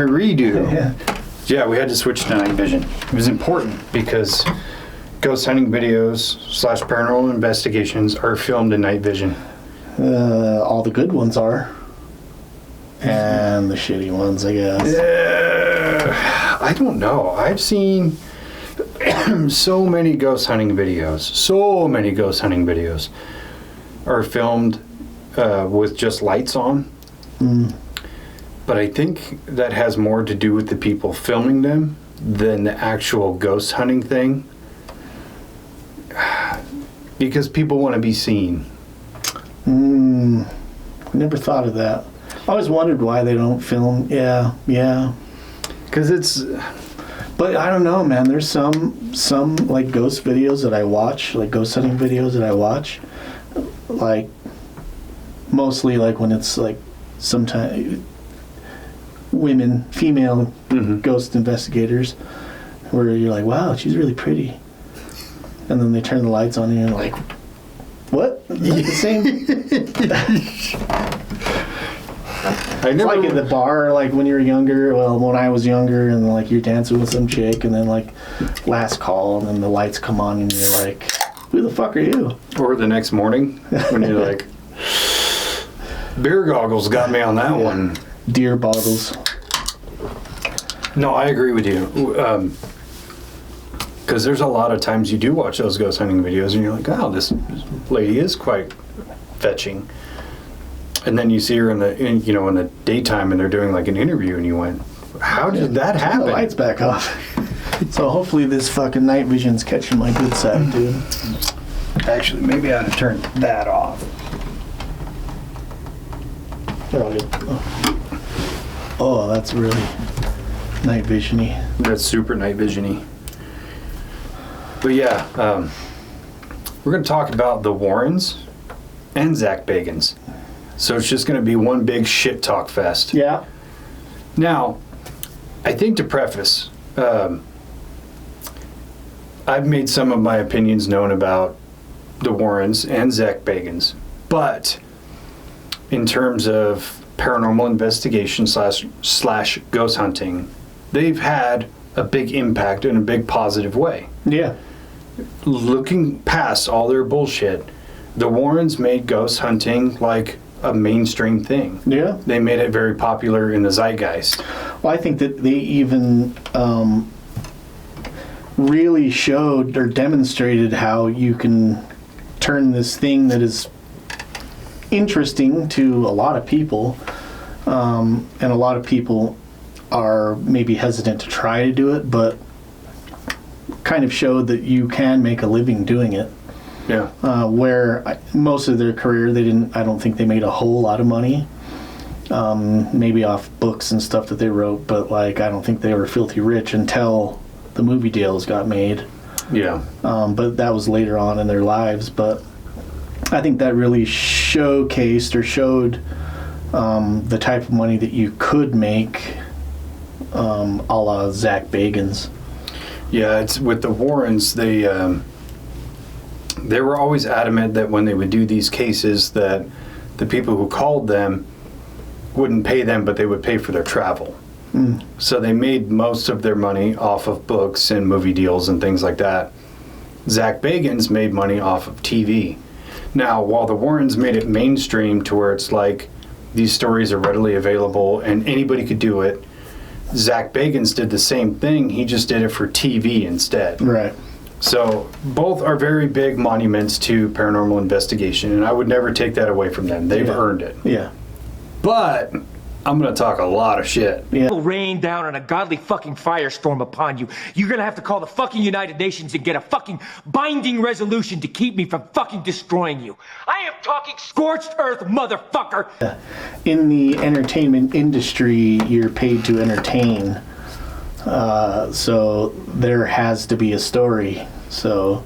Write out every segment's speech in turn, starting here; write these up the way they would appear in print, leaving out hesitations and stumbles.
Redo. Yeah, we had to switch to night vision. It was important because ghost hunting videos / paranormal investigations are filmed in night vision. All the good ones are. And the shitty ones, I guess. I don't know. I've seen so many ghost hunting videos. So many ghost hunting videos are filmed with just lights on. But I think that has more to do with the people filming them than the actual ghost hunting thing. Because people want to be seen. I never thought of that. I always wondered why they don't film. Yeah. Because it's... But I don't know, man. There's some like ghost videos that I watch, like ghost hunting videos that I watch. Like, mostly like when it's like sometimes female ghost investigators, where you're like, wow, she's really pretty. And then they turn the lights on and you're like, what? Like the same... It's like at the bar, like when you were younger, when I was younger, and like you're dancing with some chick, and then like last call, and then the lights come on, and you're like, who the fuck are you? Or the next morning, when you're like, beer goggles got me on that one. Deer bottles. No, I agree with you. Because there's a lot of times you do watch those ghost hunting videos, and you're like, oh, this lady is quite fetching. And then you see her in the daytime, and they're doing like an interview, and you went, how did that happen? Turn the lights back off. So hopefully this fucking night vision's catching my good side, dude. Actually, maybe I ought to turn that off. Oh, that's really night vision-y. That's super night vision-y. But yeah, we're going to talk about the Warrens and Zak Bagans. So it's just going to be one big shit talk fest. Yeah. Now, I think to preface, I've made some of my opinions known about the Warrens and Zak Bagans. But in terms of paranormal investigation slash ghost hunting, they've had a big impact in a big positive way. Yeah. Looking past all their bullshit, the Warrens made ghost hunting like a mainstream thing. Yeah. They made it very popular in the zeitgeist. Well, I think that they even really showed or demonstrated how you can turn this thing that is interesting to a lot of people, and a lot of people are maybe hesitant to try to do it, but kind of showed that you can make a living doing it. Yeah. Where most of their career, I don't think they made a whole lot of money. Maybe off books and stuff that they wrote, but like I don't think they were filthy rich until the movie deals got made. Yeah. But that was later on in their lives. But I think that really showcased or showed the type of money that you could make, a la Zak Bagans. Yeah, it's with the Warrens, they were always adamant that when they would do these cases that the people who called them wouldn't pay them, but they would pay for their travel. So they made most of their money off of books and movie deals and things like that. Zak Bagans made money off of TV. Now, while the Warrens made it mainstream to where it's like these stories are readily available and anybody could do it, Zak Bagans did the same thing. He just did it for TV instead. Right. So both are very big monuments to paranormal investigation, and I would never take that away from them. They've earned it. Yeah. But I'm going to talk a lot of shit. Yeah. Will rain down on a godly fucking firestorm upon you. You're going to have to call the fucking United Nations and get a fucking binding resolution to keep me from fucking destroying you. I am talking scorched earth, motherfucker. In the entertainment industry, you're paid to entertain. So there has to be a story. So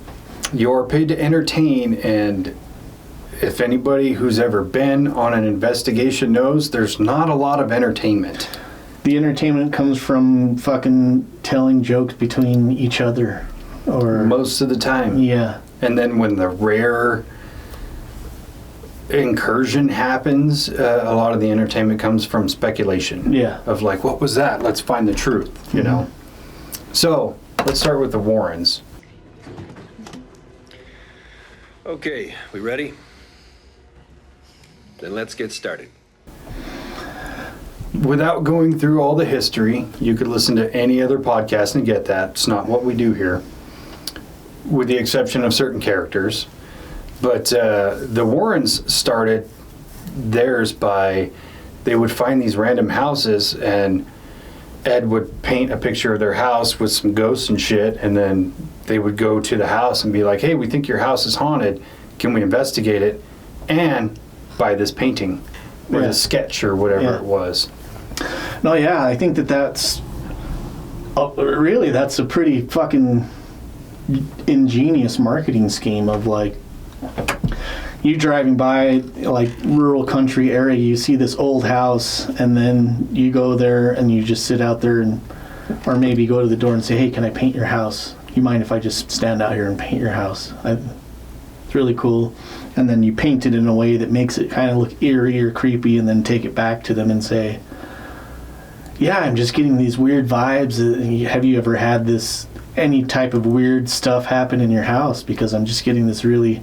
You're paid to entertain, and if anybody who's ever been on an investigation knows, there's not a lot of entertainment. the entertainment comes from fucking telling jokes between each other, or most of the time. Yeah. And then when the rare incursion happens, a lot of the entertainment comes from speculation. Yeah. Of like, what was that? Let's find the truth, you know? So, let's start with the Warrens. Okay, we ready? Then let's get started. Without going through all the history, you could listen to any other podcast and get that. It's not what we do here, with the exception of certain characters. But the Warrens started theirs by, they would find these random houses, and Ed would paint a picture of their house with some ghosts and shit, and then they would go to the house and be like, hey, we think your house is haunted. Can we investigate it? And buy this painting or this sketch or whatever it was. No, yeah, I think that's really, that's a pretty fucking ingenious marketing scheme of like, you driving by like rural country area, you see this old house, and then you go there and you just sit out there, and or maybe go to the door and say, hey, can I paint your house? You mind if I just stand out here and paint your house? It's really cool. And then you paint it in a way that makes it kind of look eerie or creepy, and then take it back to them and say, yeah, I'm just getting these weird vibes. Have you ever had any type of weird stuff happen in your house? Because I'm just getting this really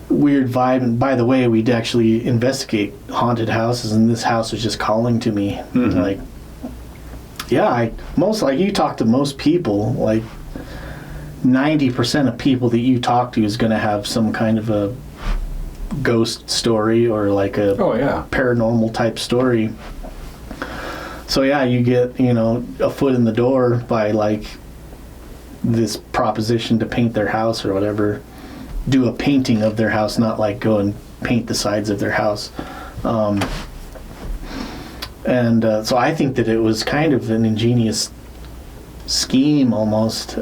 weird vibe. And by the way, we'd actually investigate haunted houses, and this house was just calling to me. Mm-hmm. Like, yeah, you talk to most people, like 90% of people that you talk to is going to have some kind of a ghost story or like a paranormal type story. So yeah, you get, a foot in the door by like this proposition to paint their house or whatever. Do a painting of their house, not like go and paint the sides of their house. So I think that it was kind of an ingenious scheme almost.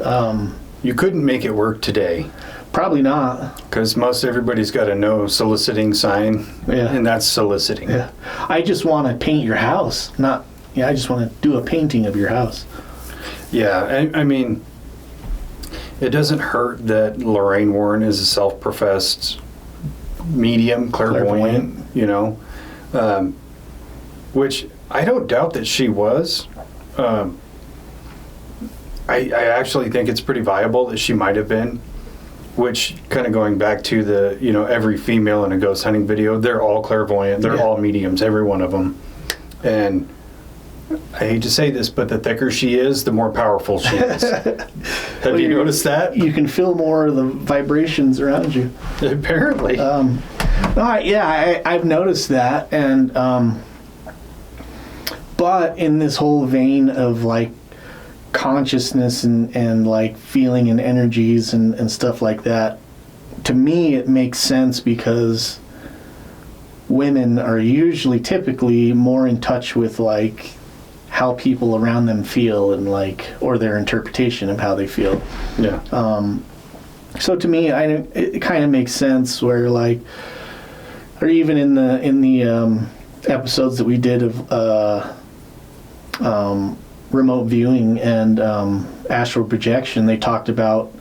You couldn't make it work today. Probably not. Because most everybody's got a no soliciting sign, and that's soliciting. Yeah. I just want to paint your house, I just want to do a painting of your house. Yeah, I mean, it doesn't hurt that Lorraine Warren is a self-professed medium, clairvoyant. Which I don't doubt that she was. I actually think it's pretty viable that she might have been, which kind of going back to the, every female in a ghost hunting video, they're all clairvoyant, they're all mediums, every one of them. And I hate to say this, but the thicker she is, the more powerful she is. Have you noticed that? You can feel more of the vibrations around you. Apparently. I've noticed that. And but in this whole vein of like consciousness and like feeling and energies and stuff like that, to me it makes sense because women are typically more in touch with like how people around them feel and like, or their interpretation of how they feel. Yeah. So to me, it kind of makes sense where like, or even in the episodes that we did of remote viewing and astral projection, they talked about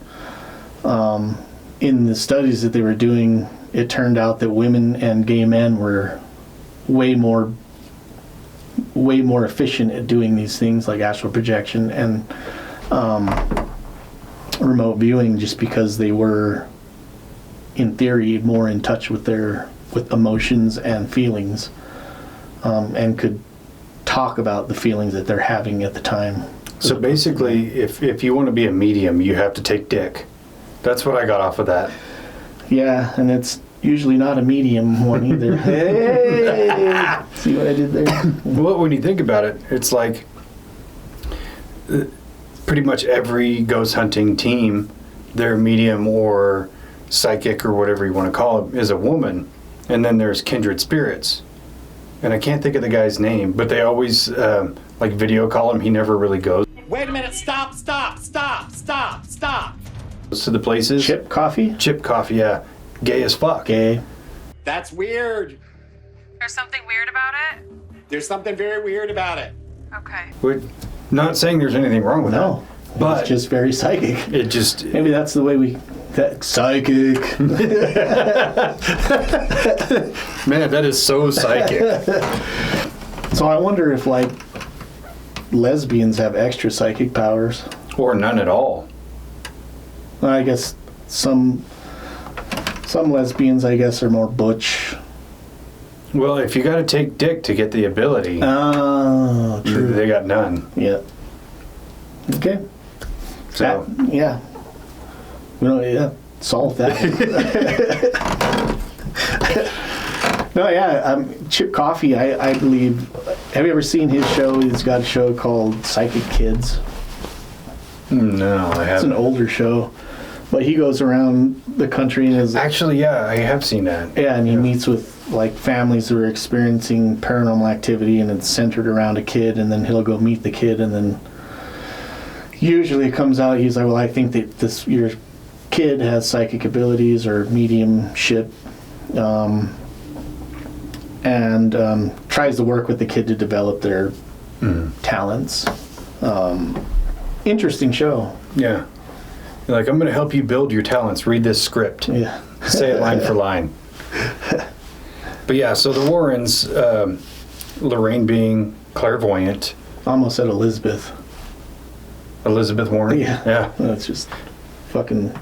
in the studies that they were doing, it turned out that women and gay men were way more efficient at doing these things like astral projection and remote viewing, just because they were, in theory, more in touch with emotions and feelings, and could talk about the feelings that they're having at the time. So basically, if you want to be a medium, you have to take dick. That's what I got off of that. Yeah, and it's usually not a medium one either. Hey! See what I did there? Well, when you think about it, it's like pretty much every ghost hunting team, their medium or psychic or whatever you want to call it, is a woman. And then there's kindred spirits. And I can't think of the guy's name, but they always like video call him. He never really goes. Wait a minute, stop. Goes to the places. Chip Coffee, yeah. Gay as fuck. Gay. That's weird. There's something weird about it? There's something very weird about it. Okay. We're not saying there's anything wrong with that. No, but it's just very psychic. It just... Maybe that's the way we That psychic. Man, that is so psychic. So I wonder if like lesbians have extra psychic powers. Or none at all. I guess some lesbians, I guess, are more butch. Well, if you got to take dick to get the ability, Oh, true. they got none. Yeah. Okay. So Yeah. We don't, yeah, solve that. No, yeah, Chip Coffey, I believe. Have you ever seen his show? He's got a show called Psychic Kids. no, I It's haven't. an older show, but he goes around the country and is Actually, yeah, I have seen that. yeah, and he meets with like families who are experiencing paranormal activity, and it's centered around a kid, and then he'll go meet the kid, and then usually it comes out he's like, well, I think that your kid has psychic abilities or mediumship, and tries to work with the kid to develop their talents. Interesting show. Yeah. You're like, I'm going to help you build your talents. Read this script. Yeah. Say it line for line. But yeah, so the Warrens, Lorraine being clairvoyant, Almost said Elizabeth. Elizabeth Warren. Yeah. That's just fucking,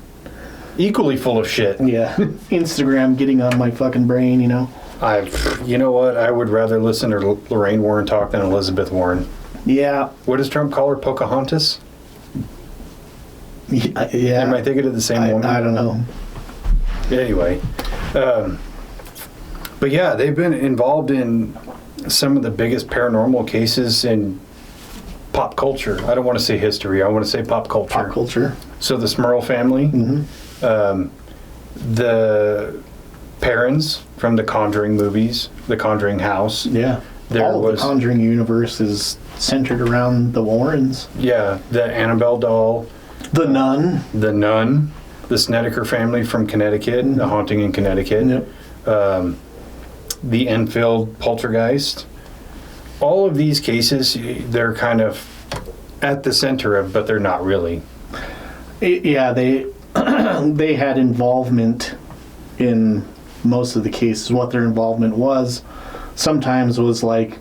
Equally full of shit. yeah. Instagram getting on my fucking brain, you know? You know what? I would rather listen to Lorraine Warren talk than Elizabeth Warren. Yeah. What does Trump call her? Pocahontas? Yeah. Am I thinking of the same woman? I don't know. Anyway. But yeah, they've been involved in some of the biggest paranormal cases in pop culture. I don't want to say history. I want to say pop culture. Pop culture. So the Smurl family, the Perrins from the Conjuring movies, the Conjuring house. Yeah. There All of was- the Conjuring universe is centered around the Warrens. Yeah, the Annabelle doll, The Nun. the Nun, the Snedeker family from Connecticut, the haunting in Connecticut, Yep. the Enfield poltergeist. All of these cases, they're kind of at the center of, but they're not really. Yeah, they they had involvement in most of the cases. What their involvement was sometimes was like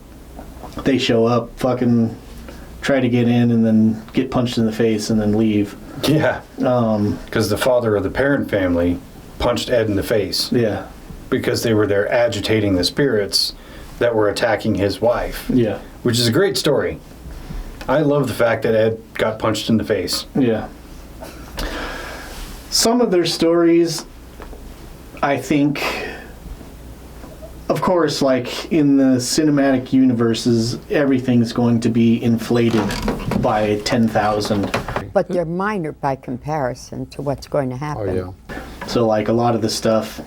they show up, fucking try to get in, and then get punched in the face and then leave. Yeah. Because the father of the Perrin family punched Ed in the face Yeah. because they were there agitating the spirits that were attacking his wife, Yeah. which is a great story. I love the fact that Ed got punched in the face. Yeah. Some of their stories, I think, of course, like in the cinematic universes, everything's going to be inflated by 10,000. But they're minor by comparison to what's going to happen. Oh, yeah. So, like, a lot of the stuff,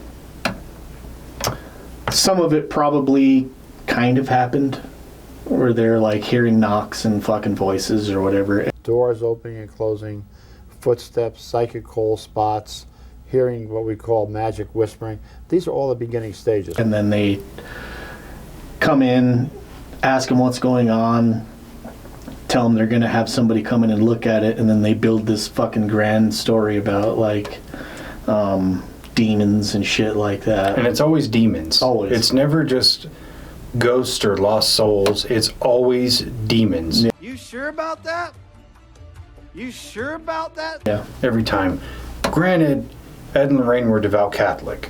some of it probably kind of happened, where they're like hearing knocks and fucking voices or whatever. Doors opening and closing, footsteps, psychic cold spots, hearing what we call magic whispering. These are all the beginning stages. And then they come in, ask them what's going on, tell them they're going to have somebody come in and look at it, and then they build this fucking grand story about, like, demons and shit like that. And it's always demons. Always. It's never just ghosts or lost souls. It's always demons. Yeah. You sure about that? You sure about that? Yeah. Every time. Granted, Ed and Lorraine were devout Catholic,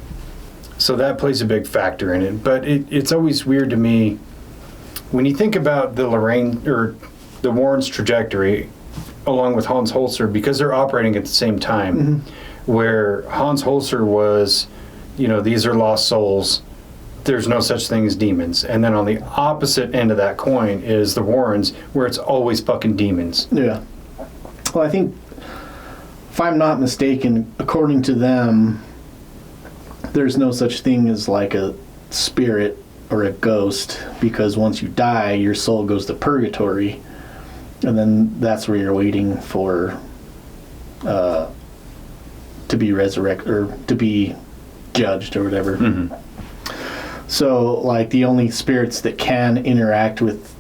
so that plays a big factor in it. But it's always weird to me when you think about the Lorraine or the Warrens' trajectory, along with Hans Holzer, because they're operating at the same time. Where Hans Holzer was, you know, these are lost souls. There's no such thing as demons. And then on the opposite end of that coin is the Warrens, where it's always fucking demons. Yeah. Well, I think, if I'm not mistaken, according to them, there's no such thing as like a spirit or a ghost, because once you die, your soul goes to purgatory, and then that's where you're waiting for to be resurrected or to be judged or whatever. So, like, the only spirits that can interact with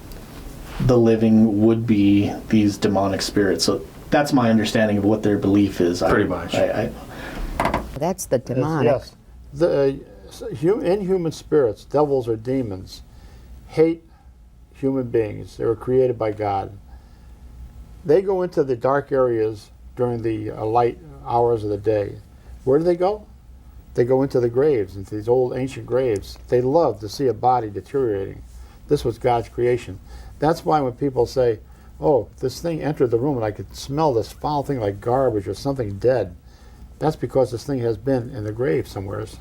the living would be these demonic spirits. So that's my understanding of what their belief is. Pretty much. That's the demonic. Yes. The inhuman spirits, devils or demons, hate human beings. They were created by God. They go into the dark areas during the light hours of the day. Where do they go? They go into the graves, into these old ancient graves. They love to see a body deteriorating. This was God's creation. That's why when people say, oh, this thing entered the room and I could smell this foul thing like garbage or something dead, that's because this thing has been in the grave somewheres.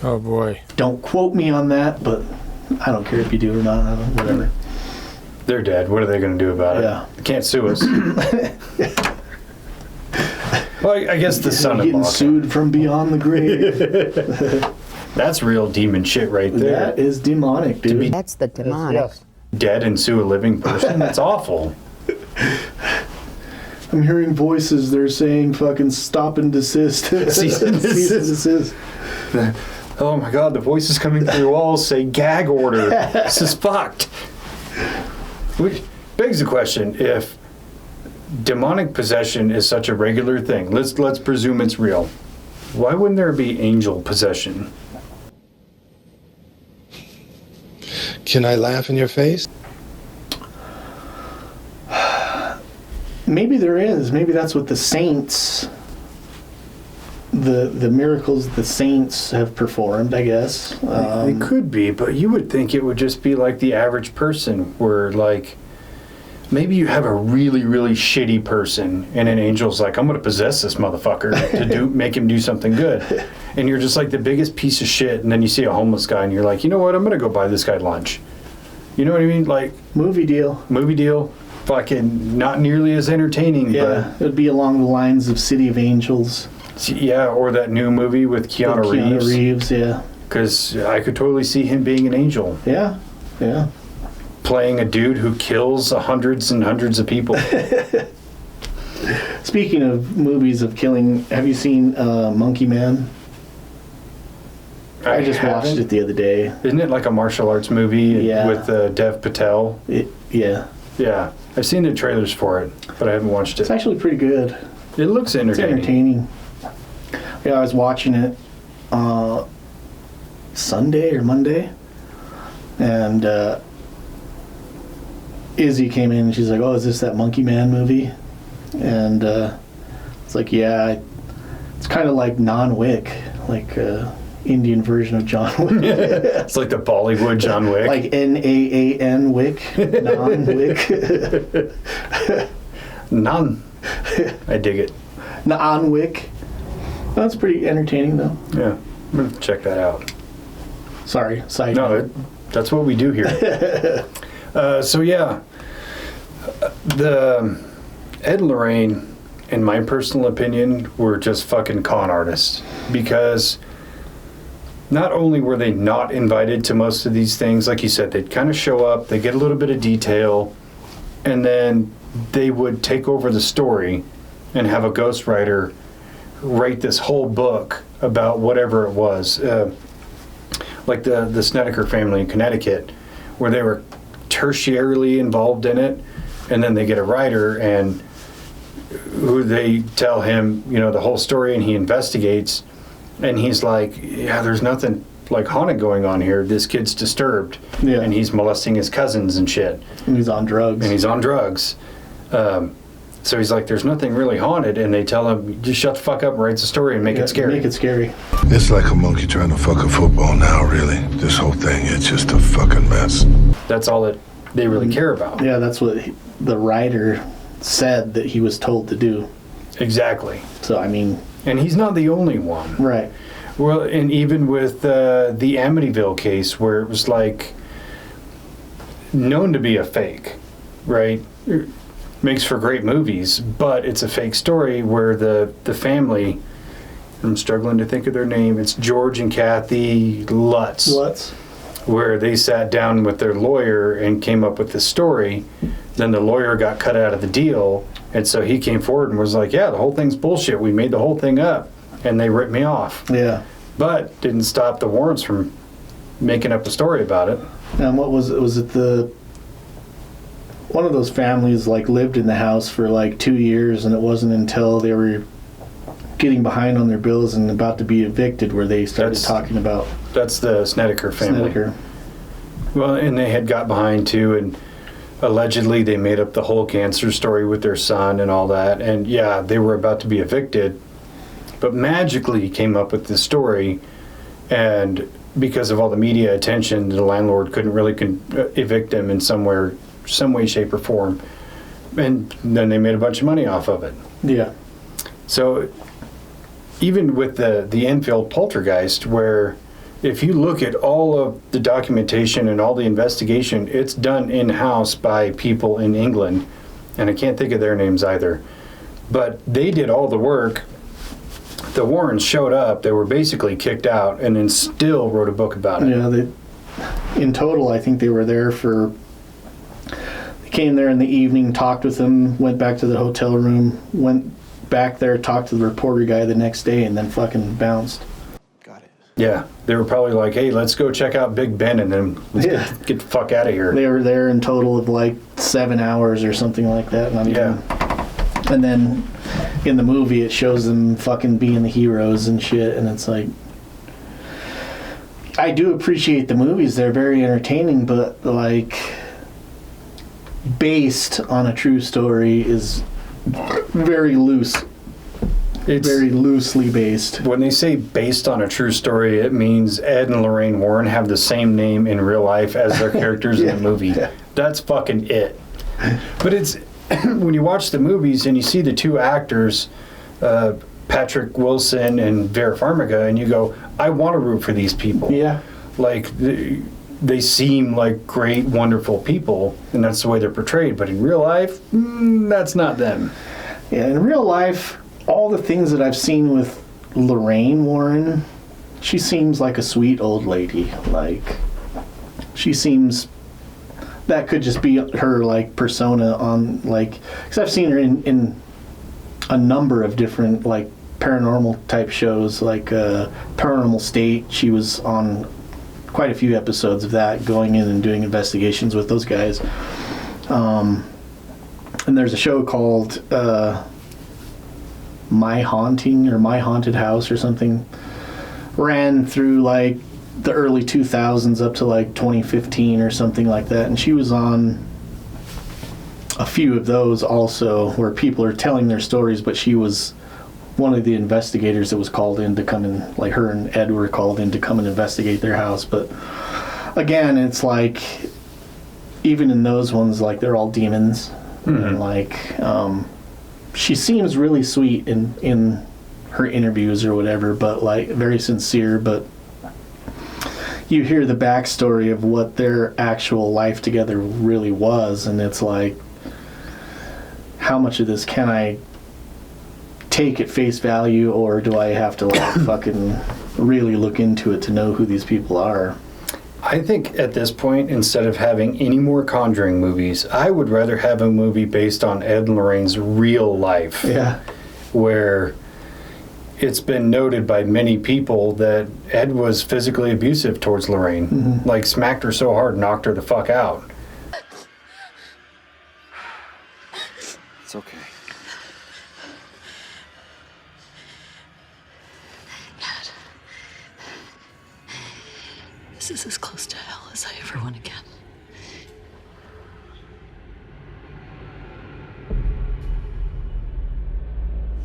Oh boy. Don't quote me on that, but I don't care if you do or not. Whatever. They're dead. What are they going to do about it? Yeah. They can't sue us. Well, I guess the son-in-law. Getting sued from beyond the grave. That's real demon shit right there. That is demonic, dude. That's the demonic. Yes. Dead and sue a living person? That's awful. I'm hearing voices. They're saying fucking stop and desist. Cease and desist. Oh my god, the voices coming through the walls say gag order. This is fucked. Which begs the question, if demonic possession is such a regular thing, let's presume it's real, why wouldn't there be angel possession? Can I laugh in your face? Maybe there is. Maybe that's what the saints, the miracles the saints have performed, I guess. It could be, but you would think it would just be like the average person, where like maybe you have a really, really shitty person and an angel's like, I'm going to possess this motherfucker to make him do something good. And you're just like the biggest piece of shit, and then you see a homeless guy and you're like, you know what, I'm going to go buy this guy lunch. You know what I mean? Like movie deal. Fucking not nearly as entertaining. Yeah, it would be along the lines of City of Angels. Yeah, or that new movie with Keanu Reeves. Yeah. Because I could totally see him being an angel. Yeah. Playing a dude who kills hundreds and hundreds of people. Speaking of movies of killing, have you seen Monkey Man? I just watched it the other day. Isn't it like a martial arts movie with Dev Patel? Yeah. Yeah. I've seen the trailers for it, but I haven't watched it. It's actually pretty good. It looks entertaining. It's entertaining. Yeah, I was watching it Sunday or Monday, and Izzy came in and she's like, oh, is this that Monkey Man movie? And it's like, yeah, it's kind of like Non-Wick, like Indian version of John Wick. It's like the Bollywood John Wick. Like Naan Wick, Non-Wick. None. I dig it. Naan Wick. That's pretty entertaining, though. Yeah, I'm going to check that out. Sorry, side note. No, that's what we do here. So yeah, the Ed and Lorraine, in my personal opinion, were just fucking con artists, because not only were they not invited to most of these things, like you said, they'd kind of show up, they get a little bit of detail, and then they would take over the story and have a ghostwriter write this whole book about whatever it was. Like the Snedeker family in Connecticut, where they were tertiarily involved in it, and then they get a writer and who they tell him, the whole story, and he investigates, and he's like, yeah, there's nothing like haunted going on here. This kid's disturbed, and he's molesting his cousins and shit. And he's on drugs. So he's like, there's nothing really haunted, and they tell him, just shut the fuck up and write the story and make it scary. Make it scary. It's like a monkey trying to fuck a football now, really. This whole thing, it's just a fucking mess. That's all that they really care about. Yeah, that's what the writer said that he was told to do. Exactly. So, I mean... And he's not the only one. Right. Well, and even with the Amityville case, where it was like known to be a fake, right? Makes for great movies, but it's a fake story where the family, I'm struggling to think of their name, it's George and Kathy Lutz. Where they sat down with their lawyer and came up with the story. Then the lawyer got cut out of the deal, and so he came forward and was like, yeah, the whole thing's bullshit. We made the whole thing up, and they ripped me off. Yeah. But didn't stop the Warrens from making up a story about it. And what was it? Was it one of those families like lived in the house for like 2 years, and it wasn't until they were getting behind on their bills and about to be evicted, where they started talking about. That's the Snedeker family. Snedeker. Well, and they had got behind too, and allegedly they made up the whole cancer story with their son and all that. And yeah, they were about to be evicted, but magically came up with this story, and because of all the media attention, the landlord couldn't really evict them in some way, shape, or form. And then they made a bunch of money off of it. Yeah. So even with the Enfield poltergeist, where if you look at all of the documentation and all the investigation, it's done in-house by people in England, and I can't think of their names either. But they did all the work. The Warrens showed up, they were basically kicked out, and then still wrote a book about it. Yeah, in total, I think they were there they came there in the evening, talked with them, went back to the hotel room, went back there, talked to the reporter guy the next day, and then fucking bounced. Yeah, they were probably like, hey, let's go check out Big Ben and then let's get the fuck out of here. They were there in total of like 7 hours or something like that. Not even. And then in the movie, it shows them fucking being the heroes and shit, and it's like, I do appreciate the movies. They're very entertaining, but like, based on a true story is very loose. It's very loosely based. When they say based on a true story, it means Ed and Lorraine Warren have the same name in real life as their characters in the movie. Yeah. That's fucking it. But it's when you watch the movies and you see the two actors, Patrick Wilson and Vera Farmiga, and you go, I want to root for these people. Yeah. Like, they seem like great, wonderful people, and that's the way they're portrayed. But in real life, that's not them. Yeah, in real life, all the things that I've seen with Lorraine Warren, she seems like a sweet old lady. Like, she seems, that could just be her like persona on like, because I've seen her in a number of different like paranormal type shows, like Paranormal State. She was on quite a few episodes of that, going in and doing investigations with those guys. And there's a show called My Haunting or My Haunted House or something, ran through like the early 2000s up to like 2015 or something like that, and she was on a few of those also, where people are telling their stories, but she was one of the investigators that was called in to come and, like, her and Ed were called in to come and investigate their house. But again, it's like, even in those ones, like, they're all demons. Mm-hmm. And like, she seems really sweet in her interviews or whatever, but like very sincere. But you hear the backstory of what their actual life together really was, and it's like, how much of this can I take at face value, or do I have to like fucking really look into it to know who these people are? I think at this point, instead of having any more Conjuring movies, I would rather have a movie based on Ed and Lorraine's real life. Yeah. Where it's been noted by many people that Ed was physically abusive towards Lorraine. Mm-hmm. Like, smacked her so hard, knocked her the fuck out. It's okay. Dad, this is as close to hell as I ever want to get.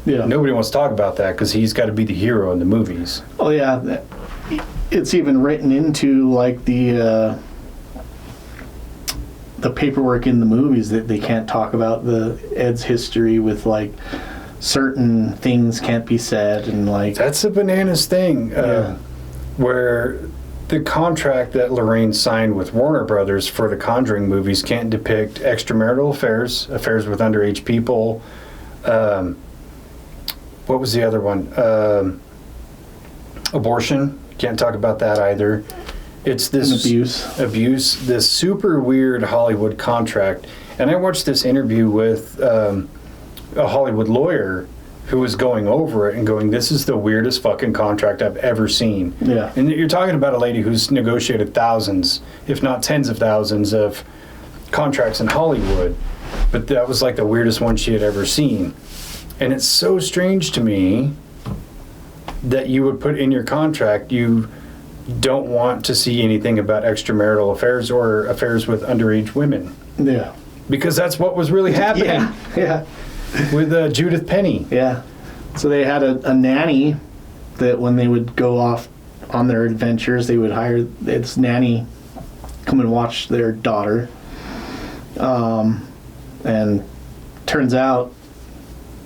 Yeah. Nobody wants to talk about that because he's got to be the hero in the movies. Oh yeah, it's even written into like the paperwork in the movies that they can't talk about the Ed's history with, like, certain things can't be said, and like, that's a bananas thing. Where the contract that Lorraine signed with Warner Brothers for the Conjuring movies can't depict extramarital affairs with underage people. What was the other one? Abortion. Can't talk about that either. It's this abuse, this super weird Hollywood contract. And I watched this interview with a Hollywood lawyer who was going over it and going, this is the weirdest fucking contract I've ever seen. Yeah. And you're talking about a lady who's negotiated thousands, if not tens of thousands of contracts in Hollywood. But that was like the weirdest one she had ever seen. And it's so strange to me that you would put in your contract. You don't want to see anything about extramarital affairs or affairs with underage women. Yeah. Because that's what was really happening. Yeah. With Judith Penny. Yeah. So they had a nanny that when they would go off on their adventures, they would hire this nanny come and watch their daughter. And turns out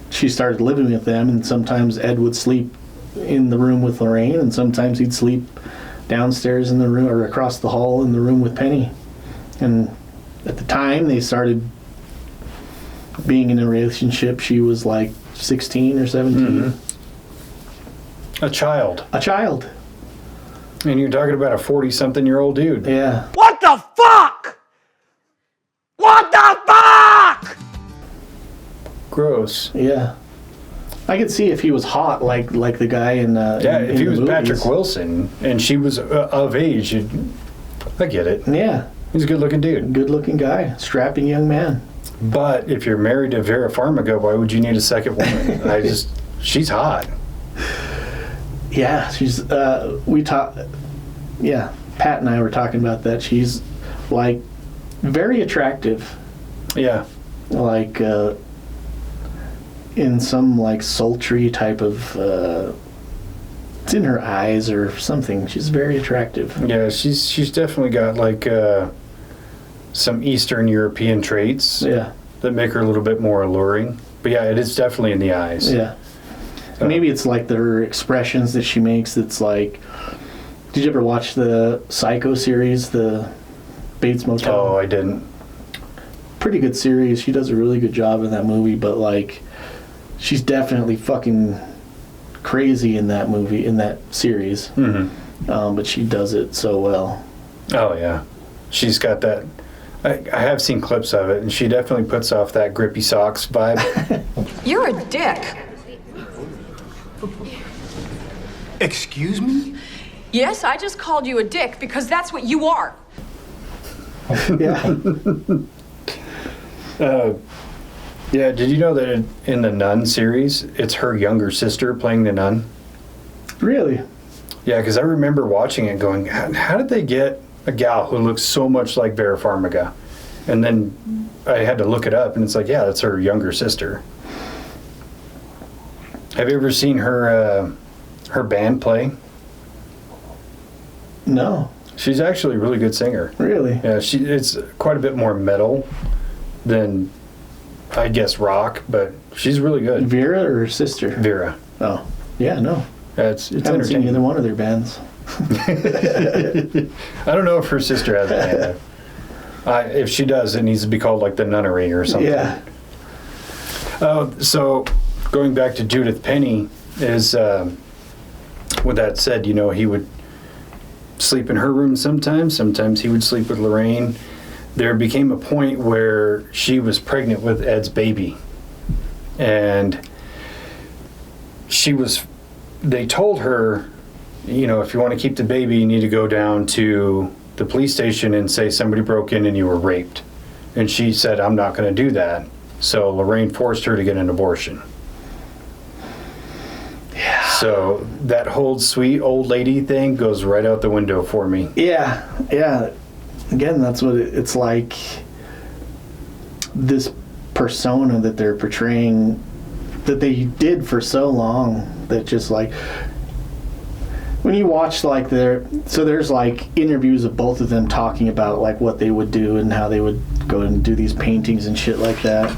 she started living with them, and sometimes Ed would sleep in the room with Lorraine, and sometimes he'd sleep downstairs in the room or across the hall in the room with Penny. And at the time they started being in a relationship, she was like 16 or 17. Mm-hmm. A child. And you're talking about a 40-something-year-old dude. Yeah. What the fuck? What the fuck? Gross. Yeah. I could see if he was hot like the guy in if he was movies. Patrick Wilson and she was of age, I get it. Yeah. He's a good-looking dude. Good-looking guy. Strapping young man. But if you're married to Vera Farmiga, why would you need a second woman? She's hot. Yeah, she's Pat and I were talking about that. She's like very attractive. Yeah. Like in some like sultry type of it's in her eyes or something. She's very attractive. Yeah, she's definitely got like some Eastern European traits. Yeah. That make her a little bit more alluring. But yeah, it is definitely in the eyes. Yeah. Maybe it's like their expressions that she makes. That's like, did you ever watch the Psycho series, the Bates Motel? Oh, I didn't. Pretty good series. She does a really good job in that movie, but like, she's definitely fucking crazy in that movie, in that series. Mm-hmm. But she does it so well. Oh yeah, she's got that. I have seen clips of it, and she definitely puts off that grippy socks vibe. You're a dick. Excuse me? Yes, I just called you a dick because that's what you are. Yeah. Yeah, did you know that in the Nun series, it's her younger sister playing the nun? Really? Yeah, because I remember watching it going, how did they get a gal who looks so much like Vera Farmiga? And then I had to look it up, and it's like, yeah, that's her younger sister. Have you ever seen her band play? No. She's actually a really good singer. Really? Yeah, it's quite a bit more metal than, I guess, rock, but she's really good. Vera or her sister? Vera. Oh, yeah, no. It's I haven't seen entertaining. either one of their bands. I don't know if her sister has a band. If she does, it needs to be called like the Nunnery or something. Yeah. So going back to Judith Penny, is with that said, he would sleep in her room sometimes he would sleep with Lorraine. There became a point where she was pregnant with Ed's baby, and they told her, if you want to keep the baby, you need to go down to the police station and say somebody broke in and you were raped. And she said, I'm not going to do that. So Lorraine forced her to get an abortion. Yeah. So that whole sweet old lady thing goes right out the window for me. Yeah. Again, that's what it's like. This persona that they're portraying, that they did for so long, that just like, when you watch like there's like interviews of both of them talking about like what they would do and how they would go and do these paintings and shit like that.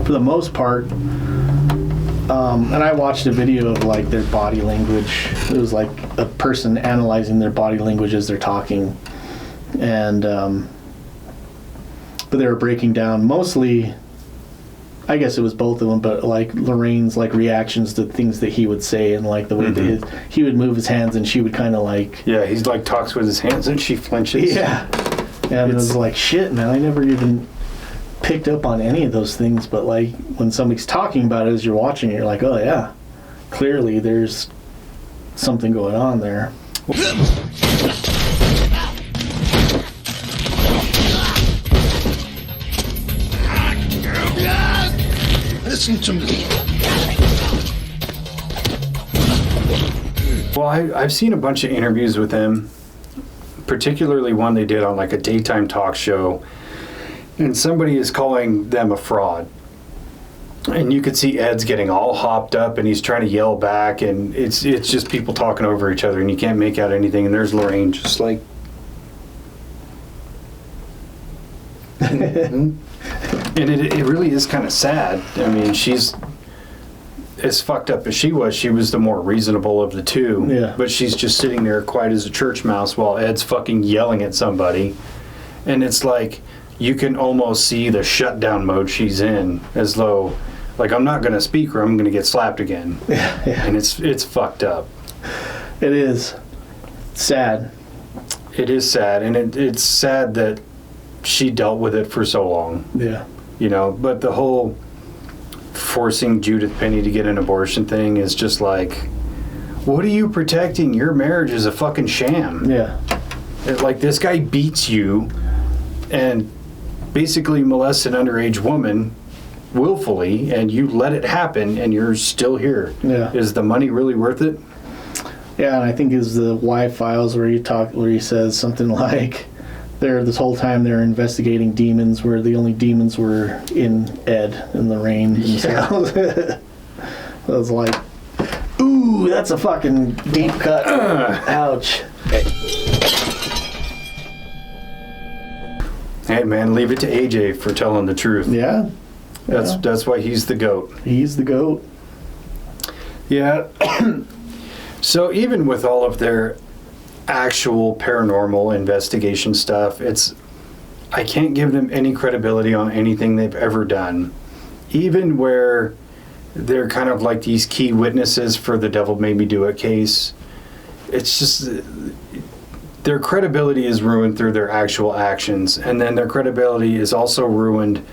For the most part, and I watched a video of like their body language. It was like a person analyzing their body language as they're talking, and but they were breaking down mostly, I guess it was both of them, but like Lorraine's like reactions to things that he would say, and like the way that he would move his hands, and she would kind of like, yeah, he's like talks with his hands and she flinches. Yeah. And it was like, shit, man, I never even picked up on any of those things, but like when somebody's talking about it as you're watching it, you're like, oh yeah, clearly there's something going on there. Listen to me. Well, I've seen a bunch of interviews with him, particularly one they did on like a daytime talk show, and somebody is calling them a fraud. And you could see Ed's getting all hopped up, and he's trying to yell back, and it's just people talking over each other, and you can't make out anything. And there's Lorraine just like, and it really is kind of sad. I mean, she's as fucked up as she was the more reasonable of the two. Yeah. But she's just sitting there quiet as a church mouse while Ed's fucking yelling at somebody, and it's like you can almost see the shutdown mode she's in, as though, like, I'm not going to speak or I'm going to get slapped again. Yeah. And it's fucked up. It is sad. It is sad, and it's sad that she dealt with it for so long. Yeah. You know, but the whole forcing Judith Penny to get an abortion thing is just like, what are you protecting? Your marriage is a fucking sham. Yeah. Like, this guy beats you and basically molests an underage woman willfully, and you let it happen, and you're still here. Yeah. Is the money really worth it? Yeah, and I think is the Y files where he says something like, this whole time they're investigating demons, where the only demons were in Ed and Lorraine themselves. Yeah. I was like, ooh, that's a fucking deep cut. Ouch. Hey man, leave it to AJ for telling the truth. Yeah. That's why he's the GOAT. He's the GOAT. Yeah. So even with all of their actual paranormal investigation stuff, I can't give them any credibility on anything they've ever done. Even where they're kind of like these key witnesses for the Devil Made Me Do It case, it's just their credibility is ruined through their actual actions, and then their credibility is also ruined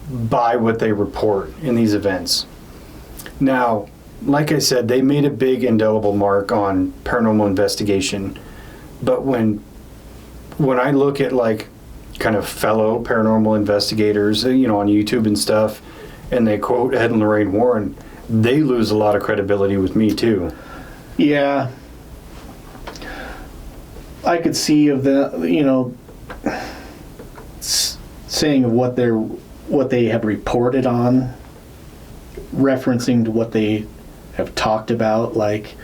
by what they report in these events. Now, like I said, they made a big indelible mark on paranormal investigation, but when I look at like kind of fellow paranormal investigators, you know, on YouTube and stuff, and they quote Ed and Lorraine Warren, they lose a lot of credibility with me too. Yeah. I could see of the, you know, saying of what they have reported on, referencing to what they have talked about, like,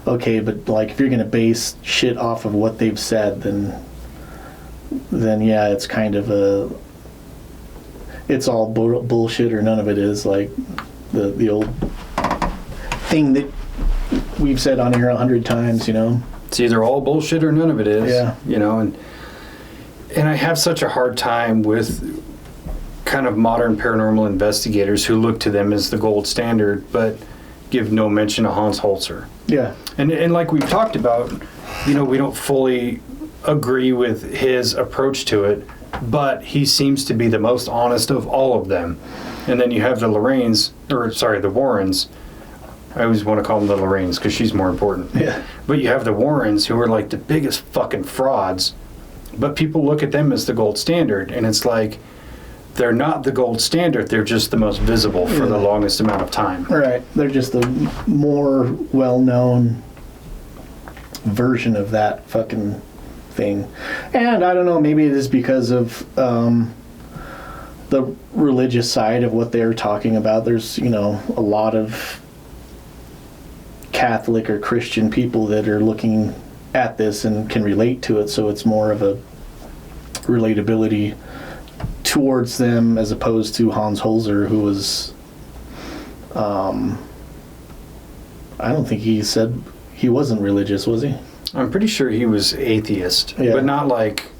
okay, but like if you're going to base shit off of what they've said, then yeah, it's kind of it's all bullshit or none of it is, like the old thing that we've said on here 100 times, you know. It's either all bullshit or none of it is. Yeah. You know, and I have such a hard time with kind of modern paranormal investigators who look to them as the gold standard, but give no mention of Hans Holzer. Yeah. And like we've talked about, you know, we don't fully agree with his approach to it, but he seems to be the most honest of all of them. And then you have the Warrens. I always want to call them the Lorraines because she's more important. Yeah. But you have the Warrens, who are like the biggest fucking frauds, but people look at them as the gold standard, and it's like, they're not the gold standard, they're just the most visible for the longest amount of time. Right. They're just the more well-known version of that fucking thing. And I don't know, maybe it is because of the religious side of what they're talking about. There's, you know, a lot of Catholic or Christian people that are looking at this and can relate to it, so it's more of a relatability towards them as opposed to Hans Holzer, who was I don't think he said he wasn't religious, was he? I'm pretty sure he was atheist, but not like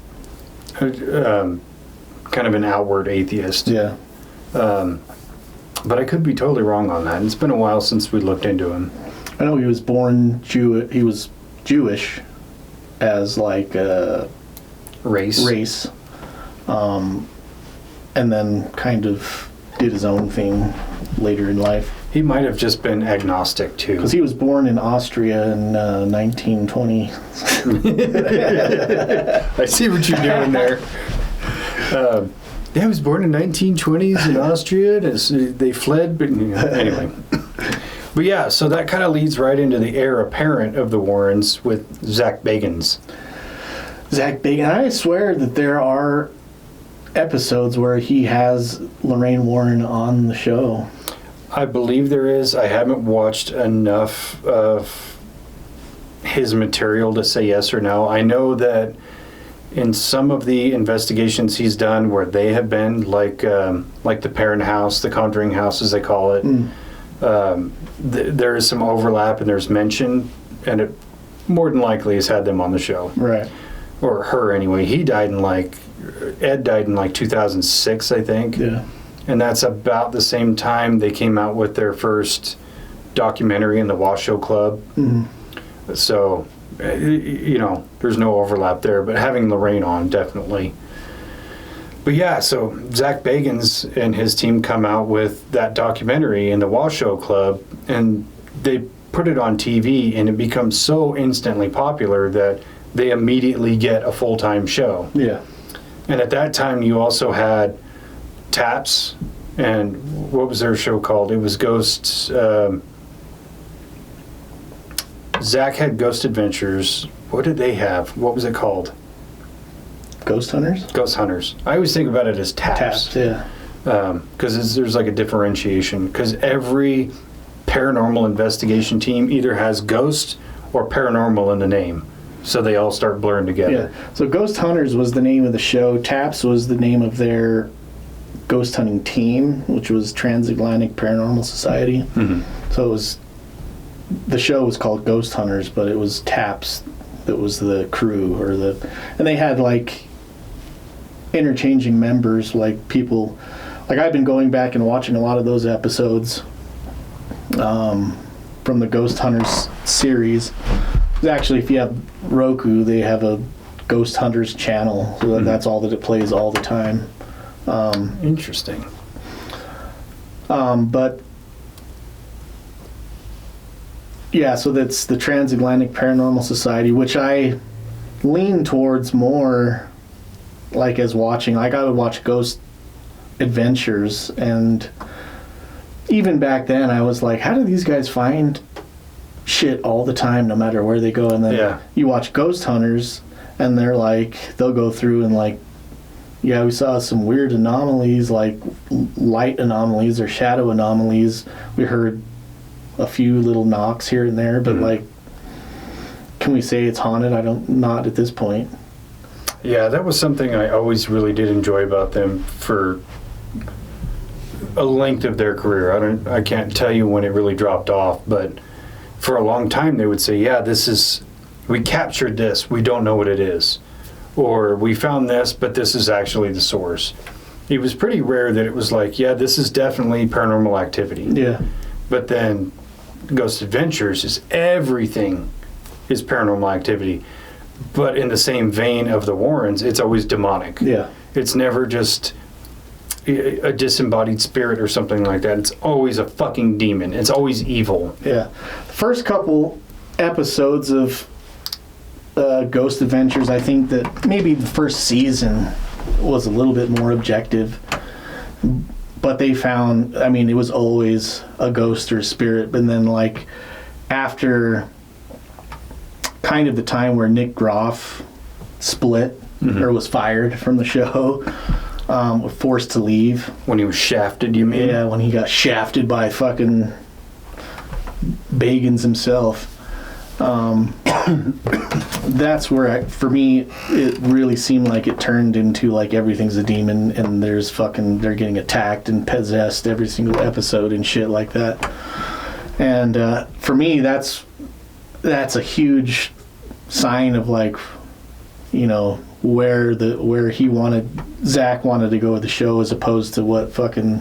kind of an outward atheist. Yeah. But I could be totally wrong on that. It's been a while since we looked into him. I know he was born he was Jewish as like a race. And then kind of did his own thing later in life. He might have just been agnostic too. Because he was born in Austria in 1920. I see what you're doing there. Yeah, he was born in 1920s in Austria. They fled, but anyway. But yeah, so that kind of leads right into the heir apparent of the Warrens with Zak Bagans. Zak Bagans. I swear that there are episodes where he has Lorraine Warren on the show. I believe there is. I haven't watched enough of his material to say yes or no. I know that in some of the investigations he's done where they have been, like the Parent House, the Conjuring House as they call it, there is some overlap and there's mention, and it more than likely has had them on the show. Right. Or her anyway. Ed died in like 2006, I think. Yeah. And that's about the same time they came out with their first documentary in the Washoe Club. Mm-hmm. So, there's no overlap there, but having Lorraine on, definitely. But yeah, so Zak Bagans and his team come out with that documentary in the Washoe Club, and they put it on TV, and it becomes so instantly popular that they immediately get a full-time show. Yeah. And at that time, you also had Taps, and what was their show called? It was Ghosts. Zach had Ghost Adventures. What did they have? What was it called? Ghost Hunters? Ghost Hunters. I always think about it as Taps. Taps, yeah. Because there's like a differentiation. Because every paranormal investigation team either has Ghost or Paranormal in the name. So they all start blurring together. Yeah. So Ghost Hunters was the name of the show. Taps was the name of their ghost hunting team, which was Transatlantic Paranormal Society. Mm-hmm. So the show was called Ghost Hunters, but it was Taps that was the crew, and they had like interchanging members, like people. Like I've been going back and watching a lot of those episodes from the Ghost Hunters series. Actually, if you have Roku, they have a Ghost Hunters channel, so that's all that it plays all the time. Interesting. But yeah, so that's the Transatlantic Paranormal Society, which I lean towards more like as watching. Like I would watch Ghost Adventures, and even back then I was like, how do these guys find shit all the time no matter where they go? And then you watch Ghost Hunters and they're like, they'll go through and like, yeah, we saw some weird anomalies, like light anomalies or shadow anomalies. We heard a few little knocks here and there, but like, can we say it's haunted? Not at this point. Yeah, that was something I always really did enjoy about them for a length of their career. I can't tell you when it really dropped off, but for a long time they would say, yeah, we captured this, we don't know what it is. Or we found this, but this is actually the source. It was pretty rare that it was like, yeah, this is definitely paranormal activity. Yeah. But then Ghost Adventures is everything is paranormal activity. But in the same vein of the Warrens, it's always demonic. Yeah. It's never just a disembodied spirit or something like that. It's always a fucking demon. It's always evil. Yeah. The first couple episodes of Ghost Adventures, I think that maybe the first season was a little bit more objective, but they found, I mean, it was always a ghost or a spirit. But then like after kind of the time where Nick Groff split or was fired from the show, forced to leave. When he was shafted, you mean? Yeah, when he got shafted by fucking Bagans himself. That's where, for me, it really seemed like it turned into like everything's a demon and they're getting attacked and possessed every single episode and shit like that. And for me, that's a huge sign of like, you know, where Zach wanted to go with the show as opposed to what fucking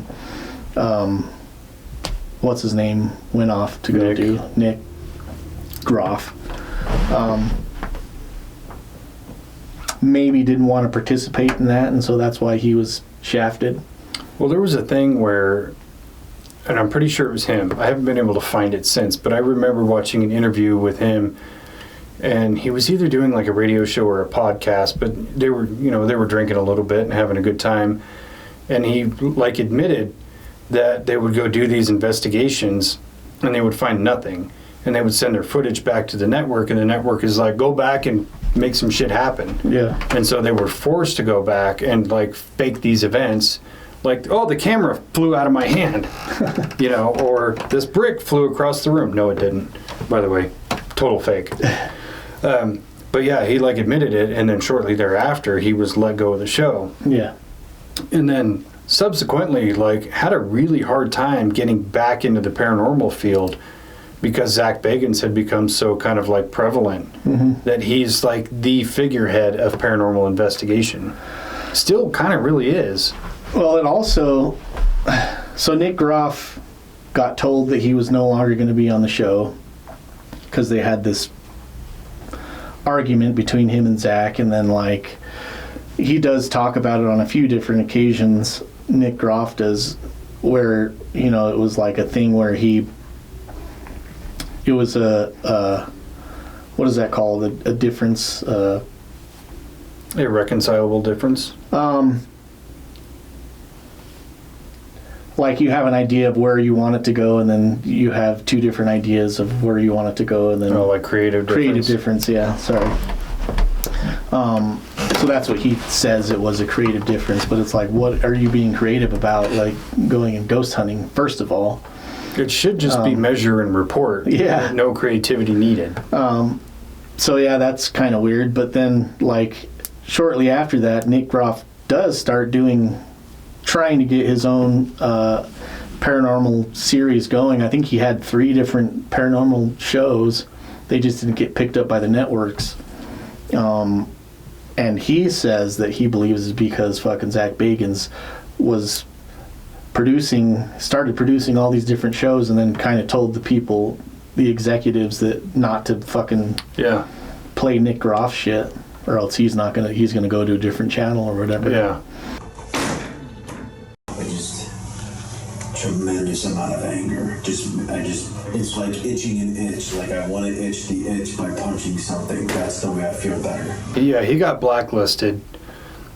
what's his name went off to go do, Nick Groff. Maybe didn't want to participate in that, and so that's why he was shafted. Well, there was a thing where, and I'm pretty sure it was him, I haven't been able to find it since, but I remember watching an interview with him, and he was either doing like a radio show or a podcast, but they were drinking a little bit and having a good time, and he like admitted that they would go do these investigations and they would find nothing. And they would send their footage back to the network, and the network is like, go back and make some shit happen. Yeah. And so they were forced to go back and like fake these events. Like, oh, the camera flew out of my hand, or this brick flew across the room. No, it didn't, by the way. Total fake. But yeah, he like admitted it, and then shortly thereafter, he was let go of the show. Yeah. And then subsequently, like, had a really hard time getting back into the paranormal field because Zak Bagans had become so kind of like prevalent that he's like the figurehead of paranormal investigation. Still kind of really is. Well, it also, so Nick Groff got told that he was no longer going to be on the show because they had this argument between him and Zak, and then like he does talk about it on a few different occasions. Nick Groff does, where it was like a thing where it was a what is that called? A difference. A reconcilable difference. Like you have an idea of where you want it to go, and then you have two different ideas of where you want it to go, and then like creative difference. Yeah, sorry. So that's what he says. It was a creative difference, but it's like, what are you being creative about? Like going and ghost hunting, first of all. It should just be measure and report. Yeah. No creativity needed. So yeah, that's kind of weird. But then, like shortly after that, Nick Groff does start trying to get his own paranormal series going. I think he had 3 different paranormal shows. They just didn't get picked up by the networks. And he says that he believes it's because fucking Zak Bagans was started producing all these different shows, and then kind of told the executives that not to fucking play Nick Groff shit, or else he's gonna go to a different channel or whatever. Yeah. Tremendous amount of anger. It's like itching an itch. Like I want to itch the itch by punching something. That's the way I feel better. Yeah, he got blacklisted,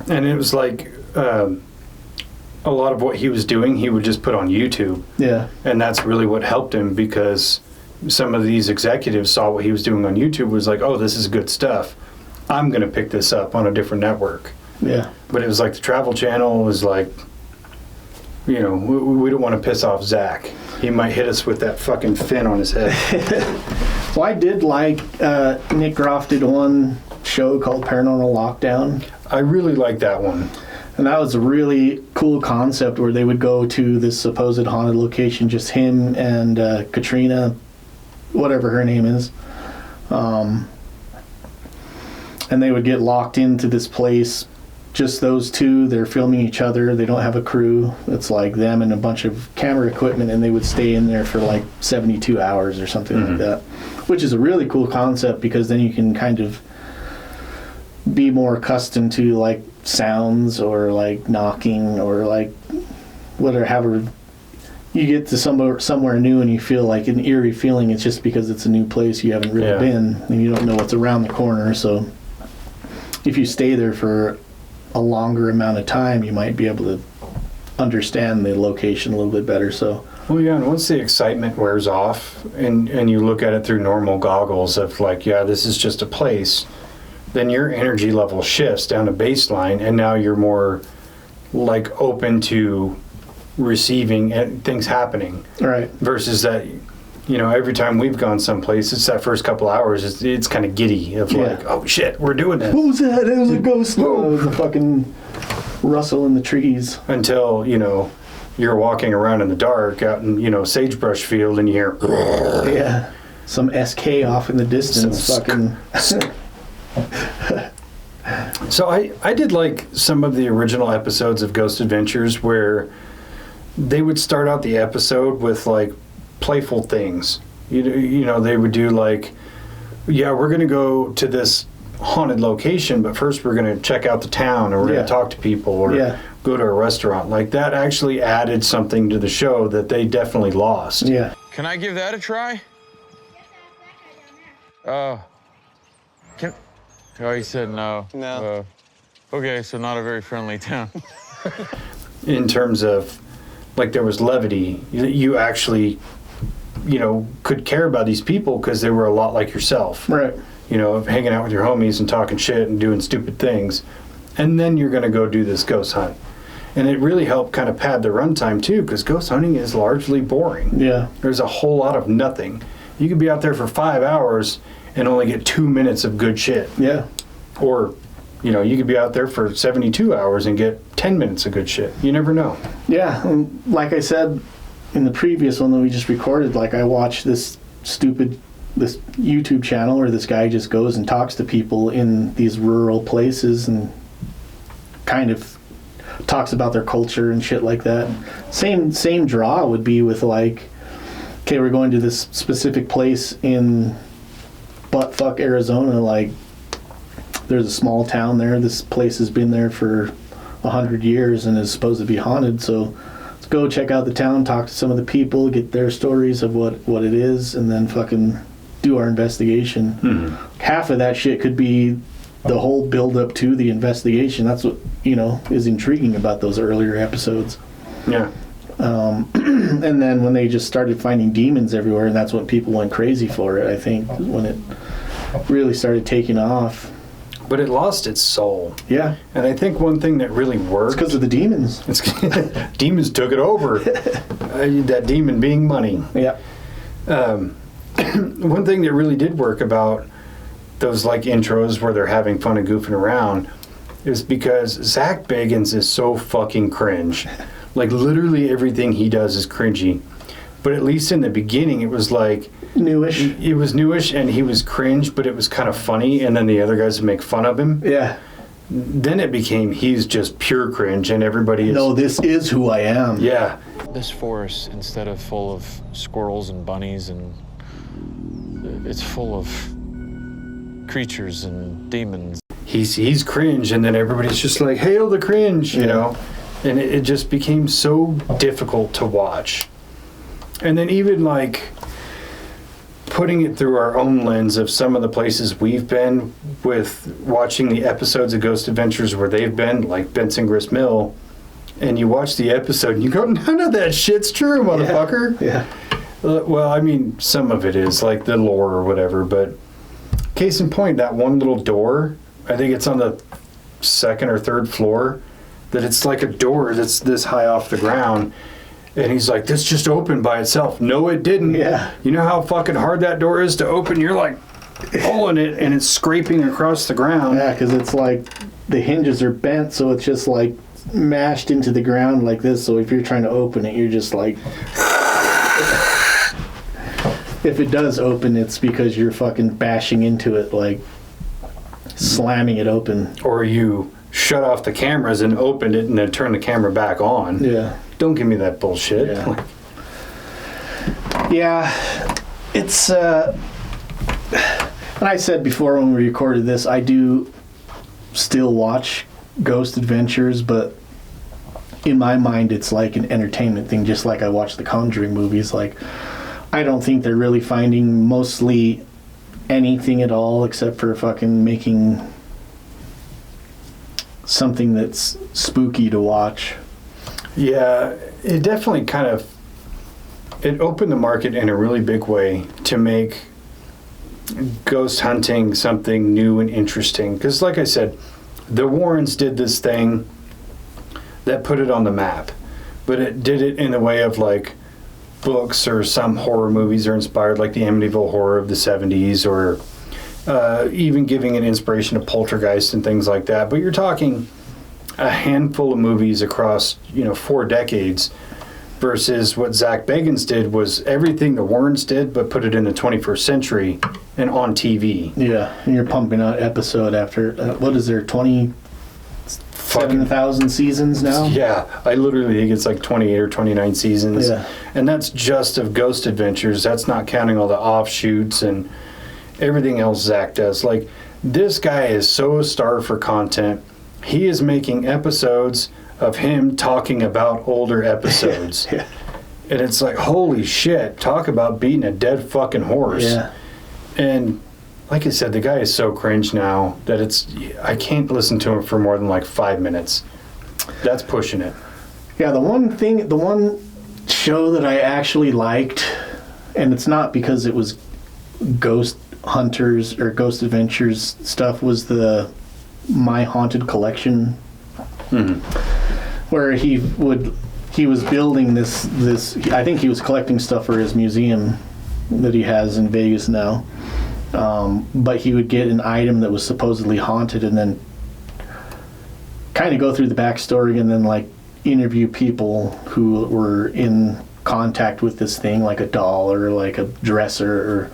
and it was like a lot of what he was doing, he would just put on YouTube. Yeah. And that's really what helped him, because some of these executives saw what he was doing on YouTube, was like, oh, this is good stuff. I'm going to pick this up on a different network. Yeah. But it was like the Travel Channel was like, we don't want to piss off Zach. He might hit us with that fucking fin on his head. Well, I did like Nick Groff did one show called Paranormal Lockdown. I really liked that one. And that was a really cool concept where they would go to this supposed haunted location, just him and Katrina, whatever her name is. And they would get locked into this place, just those two. They're filming each other. They don't have a crew. It's like them and a bunch of camera equipment, and they would stay in there for like 72 hours or something like that, which is a really cool concept, because then you can kind of be more accustomed to like sounds or like knocking or like whatever. You get to somewhere new and you feel like an eerie feeling. It's just because it's a new place you haven't really been, and you don't know what's around the corner. So if you stay there for a longer amount of time, you might be able to understand the location a little bit better. So well, yeah, and once the excitement wears off and you look at it through normal goggles of like, yeah, this is just a place, then your energy level shifts down to baseline, and now you're more like open to receiving things happening. Right. Versus that, every time we've gone someplace, it's that first couple hours, it's kind of giddy of like, oh shit, we're doing this. What was that? It was a ghost. It was a fucking rustle in the trees. Until, you're walking around in the dark out in, sagebrush field, and you hear yeah, some SK off in the distance. So I did like some of the original episodes of Ghost Adventures where they would start out the episode with like playful things. They would do like, yeah, we're going to go to this haunted location, but first we're going to check out the town, or we're going to talk to people, or go to a restaurant. Like that actually added something to the show that they definitely lost. Yeah. Can I give that a try? Oh, he said no. No. Okay, so not a very friendly town. In terms of, like, there was levity. You actually could care about these people because they were a lot like yourself. Right. Of hanging out with your homies and talking shit and doing stupid things. And then you're going to go do this ghost hunt. And it really helped kind of pad the runtime too, because ghost hunting is largely boring. Yeah. There's a whole lot of nothing. You could be out there for 5 hours and only get 2 minutes of good shit. Yeah. Or, you could be out there for 72 hours and get 10 minutes of good shit. You never know. Yeah. And like I said in the previous one that we just recorded, like I watched this YouTube channel where this guy just goes and talks to people in these rural places and kind of talks about their culture and shit like that. Same draw would be with like, okay, we're going to this specific place in buttfuck Arizona. Like, there's a small town there. This place has been there for 100 years and is supposed to be haunted. So let's go check out the town, talk to some of the people, get their stories of what it is, and then fucking do our investigation. Mm-hmm. Half of that shit could be the whole build up to the investigation. That's what is intriguing about those earlier episodes. Yeah. And then when they just started finding demons everywhere, and that's when people went crazy for it, I think, when it really started taking off. But it lost its soul. Yeah. And I think one thing that really worked... It's because of the demons. Demons took it over. That demon being money. Yeah. One thing that really did work about those like intros where they're having fun and goofing around is because Zak Bagans is so fucking cringe. Like literally everything he does is cringy. But at least in the beginning it was like newish. It was newish and he was cringe, but it was kind of funny, and then the other guys would make fun of him. Yeah. Then it became he's just pure cringe and everybody is... No, this is who I am. Yeah. This forest, instead of full of squirrels and bunnies, and it's full of creatures and demons. He's cringe, and then everybody's just like, hail the cringe, you know? And it just became so difficult to watch. And then even like putting it through our own lens of some of the places we've been with watching the episodes of Ghost Adventures where they've been, like Benson Grist Mill, and you watch the episode and you go, none of that shit's true, motherfucker. Yeah. Well, I mean, some of it is, like the lore or whatever, but case in point, that one little door, I think it's on the second or third floor, that it's like a door that's this high off the ground. And he's like, this just opened by itself. No, it didn't. Yeah. You know how fucking hard that door is to open? You're like pulling it and it's scraping across the ground. Yeah, because it's like the hinges are bent, so it's just like mashed into the ground like this. So if you're trying to open it, you're just like... If it does open, it's because you're fucking bashing into it, like slamming it open. Or you shut off the cameras and opened it and then turn the camera back on. Yeah. Don't give me that bullshit. Yeah. It's, and I said before when we recorded this, I do still watch Ghost Adventures, but in my mind it's like an entertainment thing, just like I watch the Conjuring movies. Like, I don't think they're really finding mostly anything at all except for fucking making something that's spooky to watch. Yeah, it definitely kind of, it opened the market in a really big way to make ghost hunting something new and interesting. Because like I said, the Warrens did this thing that put it on the map. But it did it in the way of like books or some horror movies are inspired, like the Amityville Horror of the 70s, or even giving an inspiration to Poltergeist and things like that. But you're talking a handful of movies across 4 decades versus what Zak Bagans did was everything the Warrens did but put it in the 21st century and on TV. Yeah, and you're pumping out episode after what is there, 27,000 seasons now? Yeah, I literally think it's like 28 or 29 seasons. Yeah. And that's just of Ghost Adventures. That's not counting all the offshoots and everything else Zach does. Like, this guy is so starved for content. He is making episodes of him talking about older episodes. Yeah. And it's like, holy shit, talk about beating a dead fucking horse. Yeah. And like I said, the guy is so cringe now that I can't listen to him for more than like 5 minutes. That's pushing it. Yeah, the one show that I actually liked and it's not because it was Ghost Hunters or Ghost Adventures stuff, was the My Haunted Collection, where he was building this. I think he was collecting stuff for his museum that he has in Vegas now. But he would get an item that was supposedly haunted, and then kind of go through the backstory, and then like interview people who were in contact with this thing, like a doll or like a dresser or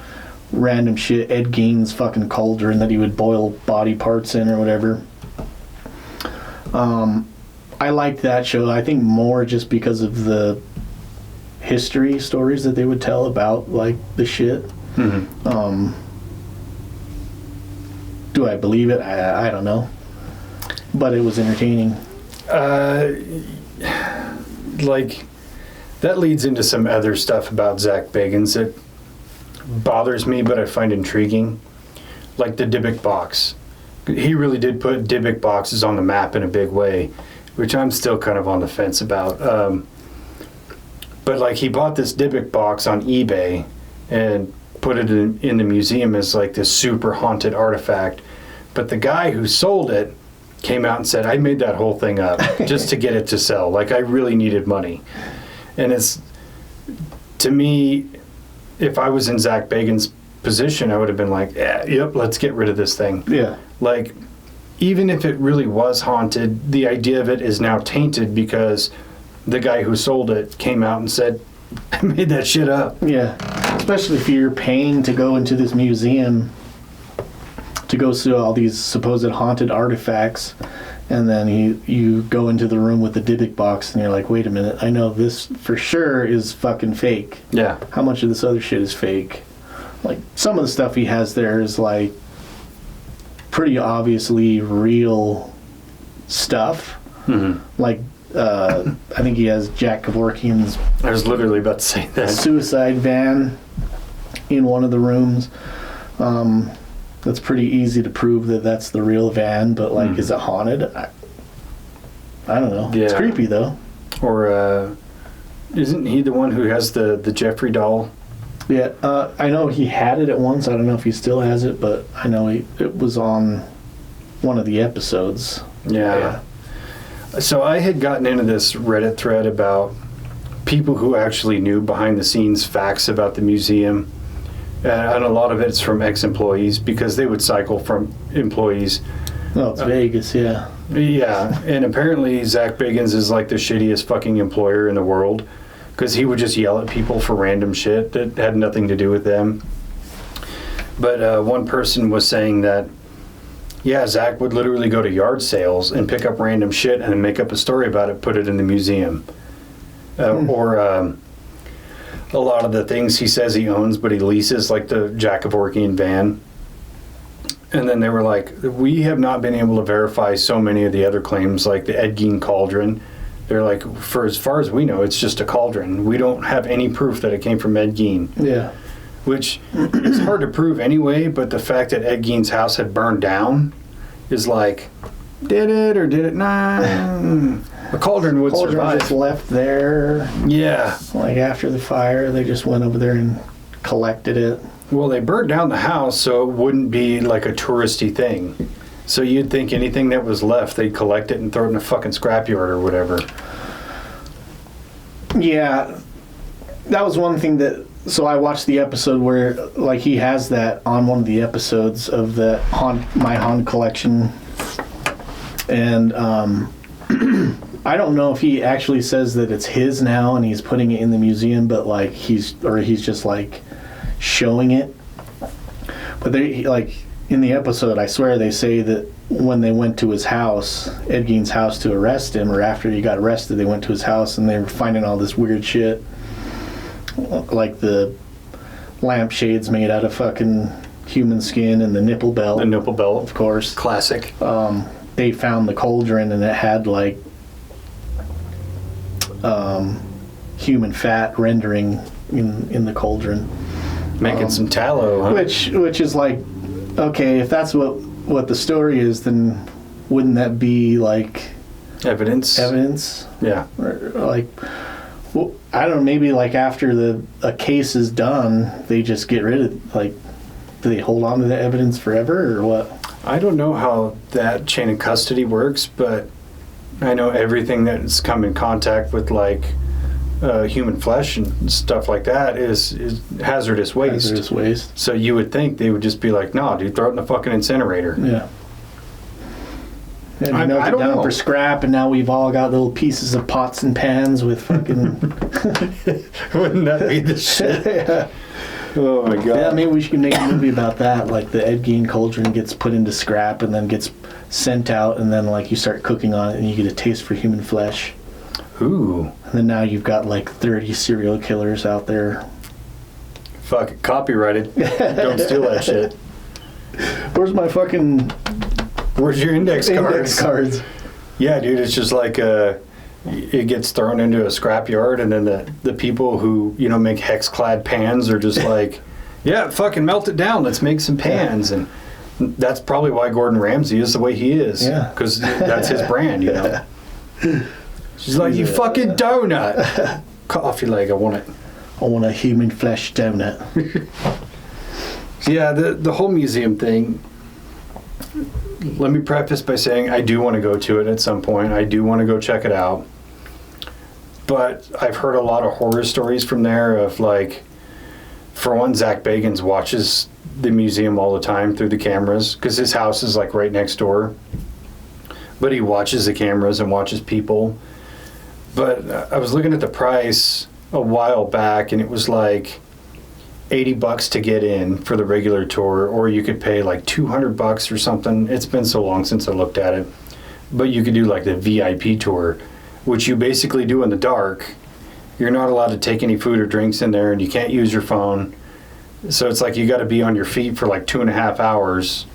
random shit. Ed Gein's fucking cauldron that he would boil body parts in or whatever. I liked that show, I think, more just because of the history stories that they would tell about like the shit. Do I believe it? I don't know, but it was entertaining. Like, that leads into some other stuff about Zak Bagans that bothers me, but I find intriguing. Like the Dybbuk box. He really did put Dybbuk boxes on the map in a big way, which I'm still kind of on the fence about. But like, he bought this Dybbuk box on eBay and put it in the museum as like this super haunted artifact. But the guy who sold it came out and said, I made that whole thing up just to get it to sell. Like, I really needed money. And it's, to me, if I was in Zak Bagans' position, I would have been like, yep, let's get rid of this thing. Yeah. Like, even if it really was haunted, the idea of it is now tainted because the guy who sold it came out and said, I made that shit up. Yeah. Especially if you're paying to go into this museum to go see all these supposed haunted artifacts, and then you go into the room with the Dybbuk box and you're like, wait a minute, I know this for sure is fucking fake. Yeah. How much of this other shit is fake? Like, some of the stuff he has there is like pretty obviously real stuff. Like, I think he has Jack Kevorkian's, I was literally about to say that, suicide van in one of the rooms. That's pretty easy to prove that that's the real van, but like, is it haunted? I don't know. Yeah. It's creepy though. Or isn't he the one who has the Jeffrey doll? Yeah, I know he had it at once. I don't know if he still has it, but I know it was on one of the episodes. Yeah. So I had gotten into this Reddit thread about people who actually knew behind the scenes facts about the museum. And a lot of it's from ex-employees, because they would cycle from employees. Oh, it's Vegas, yeah. Yeah, and apparently Zak Bagans is like the shittiest fucking employer in the world, because he would just yell at people for random shit that had nothing to do with them. But one person was saying that, yeah, Zak would literally go to yard sales and pick up random shit and then make up a story about it, put it in the museum. Or a lot of the things he says he owns, but he leases, like the Jack Kevorkian van. And then they were like, we have not been able to verify so many of the other claims, like the Ed Gein cauldron. They're like, for as far as we know, it's just a cauldron. We don't have any proof that it came from Ed Gein. Yeah. Which is hard to prove anyway, but the fact that Ed Gein's house had burned down is like, did it or did it not? A cauldron would survive. Just left there. Yeah. Like, after the fire, they just went over there and collected it. Well, they burned down the house, so it wouldn't be like a touristy thing. So you'd think anything that was left, they'd collect it and throw it in a fucking scrapyard or whatever. Yeah. That was one thing that... So I watched the episode where, like, he has that on one of the episodes of the My Haunted Collection. And I don't know if he actually says that it's his now and he's putting it in the museum, but like he's just like showing it. But they, like, in the episode, I swear they say that when they went to his house, Ed Gein's house, to arrest him, or after he got arrested, they went to his house and they were finding all this weird shit, like the lampshades made out of fucking human skin and the nipple belt. The nipple belt, of course, classic. They found the cauldron and it had like human fat rendering in the cauldron, making some tallow, huh? which is like, okay, if that's what the story is, then wouldn't that be like evidence? Yeah. Or like, Well, I don't know, maybe like after a case is done, they just get rid of, like, do they hold on to the evidence forever or what? I don't know how that chain of custody works, but I know everything that's come in contact with like human flesh and stuff like that is hazardous waste. Hazardous waste. So you would think they would just be like, no, dude, throw it in the fucking incinerator. Yeah. And melt it down for scrap, and now we've all got little pieces of pots and pans with fucking... Wouldn't that be the shit? Yeah. Oh my god. Yeah, maybe we should make a movie about that. Like the Ed Gein cauldron gets put into scrap and then gets sent out, and then like you start cooking on it and you get a taste for human flesh. Ooh. And then now you've got like 30 serial killers out there. Fuck it, copyrighted. Don't steal that shit. Where's my fucking... Where's your index cards? Yeah, dude, it's just like it gets thrown into a scrapyard, and then the people who, you know, make hex-clad pans are just like, yeah, fucking melt it down. Let's make some pans. And that's probably why Gordon Ramsay is the way he is. Yeah. Because that's his brand, you know. She's like, you fucking donut. Cut off your leg, I want it. I want a human flesh donut. Yeah, the whole museum thing, let me preface by saying I do want to go to it at some point. I do want to go check it out. But I've heard a lot of horror stories from there of like, for one, Zak Bagans watches the museum all the time through the cameras because his house is like right next door. But he watches the cameras and watches people. But I was looking at the price a while back, and it was like $80 to get in for the regular tour, or you could pay like $200 or something. It's been so long since I looked at it. But you could do like the VIP tour, which you basically do in the dark. You're not allowed to take any food or drinks in there, and you can't use your phone. So it's like you got to be on your feet for like 2.5 hours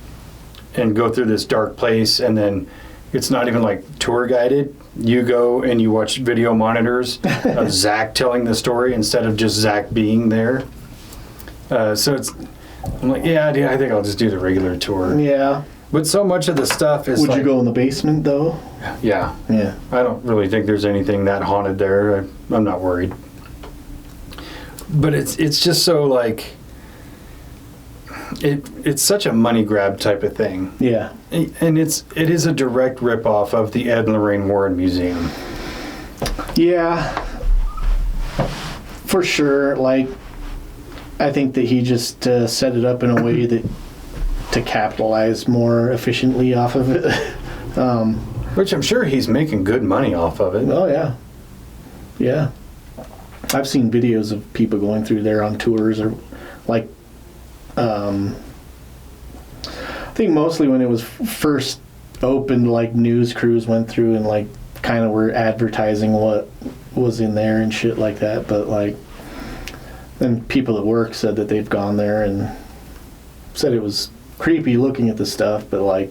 and go through this dark place, and then it's not even like tour guided. You go and you watch video monitors of Zach telling the story instead of just Zach being there. So I'm like, yeah, dude, I think I'll just do the regular tour. Yeah. But so much of the stuff is Would like, you go in the basement, though? Yeah. Yeah. I don't really think there's anything that haunted there. I'm not worried. But it's just so like, it's such a money grab type of thing. Yeah. And it is a direct ripoff of the Ed and Lorraine Warren Museum. Yeah. For sure. Like, I think that he just set it up in a way that to capitalize more efficiently off of it. Which I'm sure he's making good money off of it. Oh, yeah. Yeah. I've seen videos of people going through there on tours, or like, I think mostly when it was first opened, like news crews went through and like kind of were advertising what was in there and shit like that. But like, then people at work said that they've gone there and said it was creepy looking at the stuff, but like,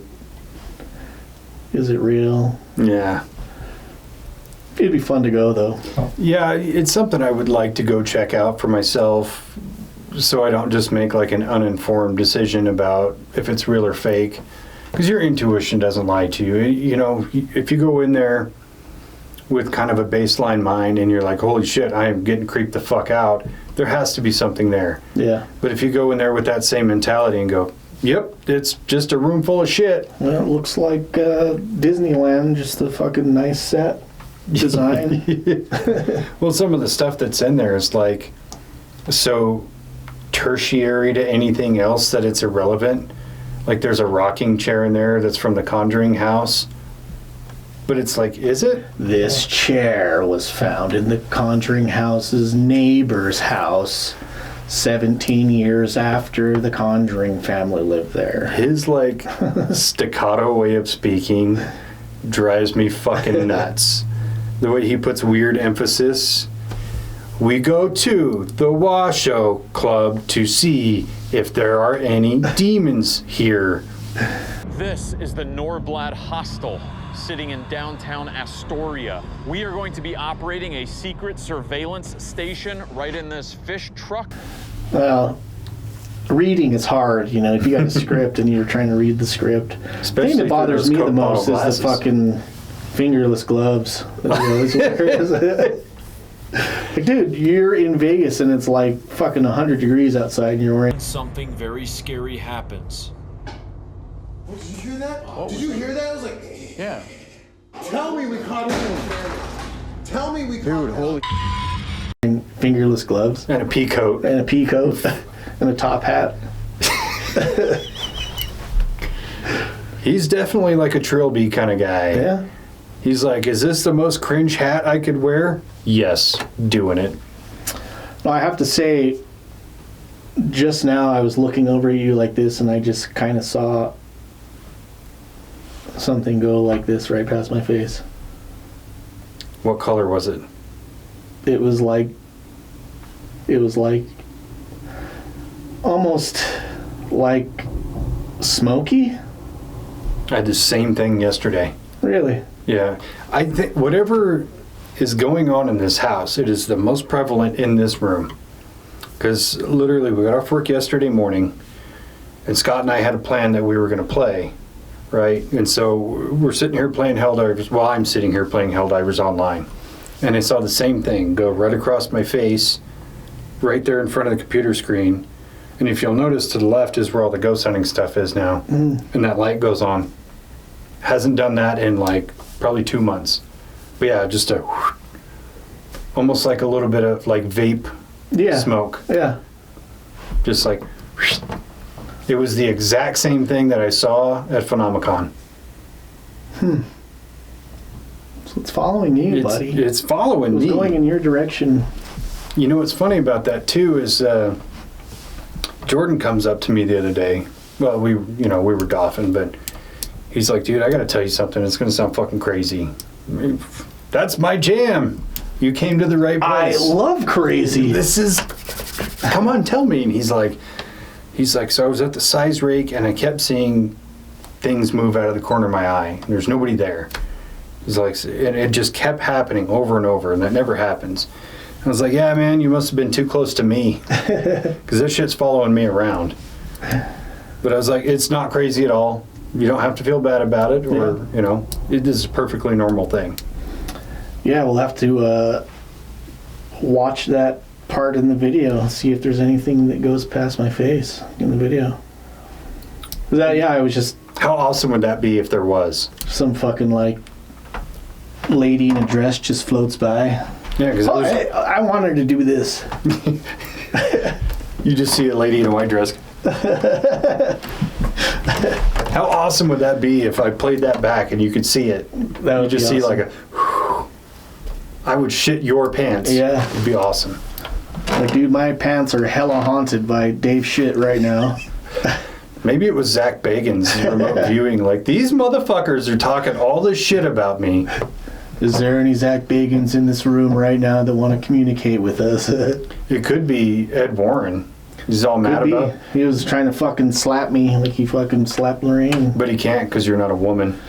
is it real? Yeah. It'd be fun to go, though. Yeah, it's something I would like to go check out for myself, so I don't just make like an uninformed decision about if it's real or fake. Because your intuition doesn't lie to you. You know, if you go in there with kind of a baseline mind and you're like, holy shit, I am getting creeped the fuck out, there has to be something there. Yeah. But if you go in there with that same mentality and go, yep, it's just a room full of shit. Well, it looks like Disneyland, just a fucking nice set design. Well, some of the stuff that's in there is like so tertiary to anything else that it's irrelevant. Like there's a rocking chair in there that's from the Conjuring house. But it's like, is it? This chair was found in the Conjuring house's neighbor's house 17 years after the Conjuring family lived there. His like staccato way of speaking drives me fucking nuts. The way he puts weird emphasis. We go to the Washoe Club to see if there are any demons here. This is the Norblad Hostel, sitting in downtown Astoria. We are going to be operating a secret surveillance station right in this fish truck. Well, reading is hard, you know, if you got a script and you're trying to read the script. The thing that bothers me the most is the fucking fingerless gloves that he always wears. Like, dude, you're in Vegas and it's like fucking 100 degrees outside and you're wearing... Something very scary happens. Oh, did you hear that? Did you hear that? I was like... Yeah. Tell me we caught him. Tell me we caught him. Holy... Fingerless gloves. And a pea coat. And a pea coat. And a top hat. He's definitely like a Trilby kind of guy. Yeah. He's like, is this the most cringe hat I could wear? Yes, doing it. Well, I have to say, just now I was looking over at you like this and I just kind of saw something go like this right past my face. What color was it? It was like almost like smoky. I had the same thing yesterday. Really? Yeah. I think whatever is going on in this house, it is the most prevalent in this room. Because literally we got off work yesterday morning and Scott and I had a plan that we were going to play, right? And so we're sitting here playing Helldivers. Well, I'm sitting here playing Helldivers online. And I saw the same thing go right across my face, right there in front of the computer screen. And if you'll notice, to the left is where all the ghost hunting stuff is now. And that light goes on. Hasn't done that in like probably 2 months. But yeah, just a almost like a little bit of like vape smoke. Yeah. Just like it was the exact same thing that I saw at Phenomicon. So it's following you, buddy. It's following me. It's going in your direction. You know what's funny about that too is Jordan comes up to me the other day. Well, we were golfing, but he's like, dude, I got to tell you something. It's going to sound fucking crazy. That's my jam. You came to the right place. I love crazy. This is, come on, tell me. And he's like, so I was at the size rake and I kept seeing things move out of the corner of my eye. And there's nobody there. He's like, and it just kept happening over and over, and that never happens. I was like, yeah, man, you must have been too close to me, because this shit's following me around. But I was like, it's not crazy at all. You don't have to feel bad about it, or, it is a perfectly normal thing. Yeah, we'll have to watch that part in the video, see if there's anything that goes past my face in the video. I was just... How awesome would that be if there was? Some fucking, like, lady in a dress just floats by. Yeah, because I want her to do this. You just see a lady in a white dress. How awesome would that be if I played that back and you could see it? That would you just be see awesome. like a... I would shit your pants. Yeah. It'd be awesome. Like, dude, my pants are hella haunted by Dave shit right now. Maybe it was Zak Bagans remote viewing. Like, these motherfuckers are talking all this shit about me. Is there any Zak Bagans in this room right now that want to communicate with us? It could be Ed Warren. He's all mad about it. He was trying to fucking slap me like he fucking slapped Lorraine. But he can't because you're not a woman.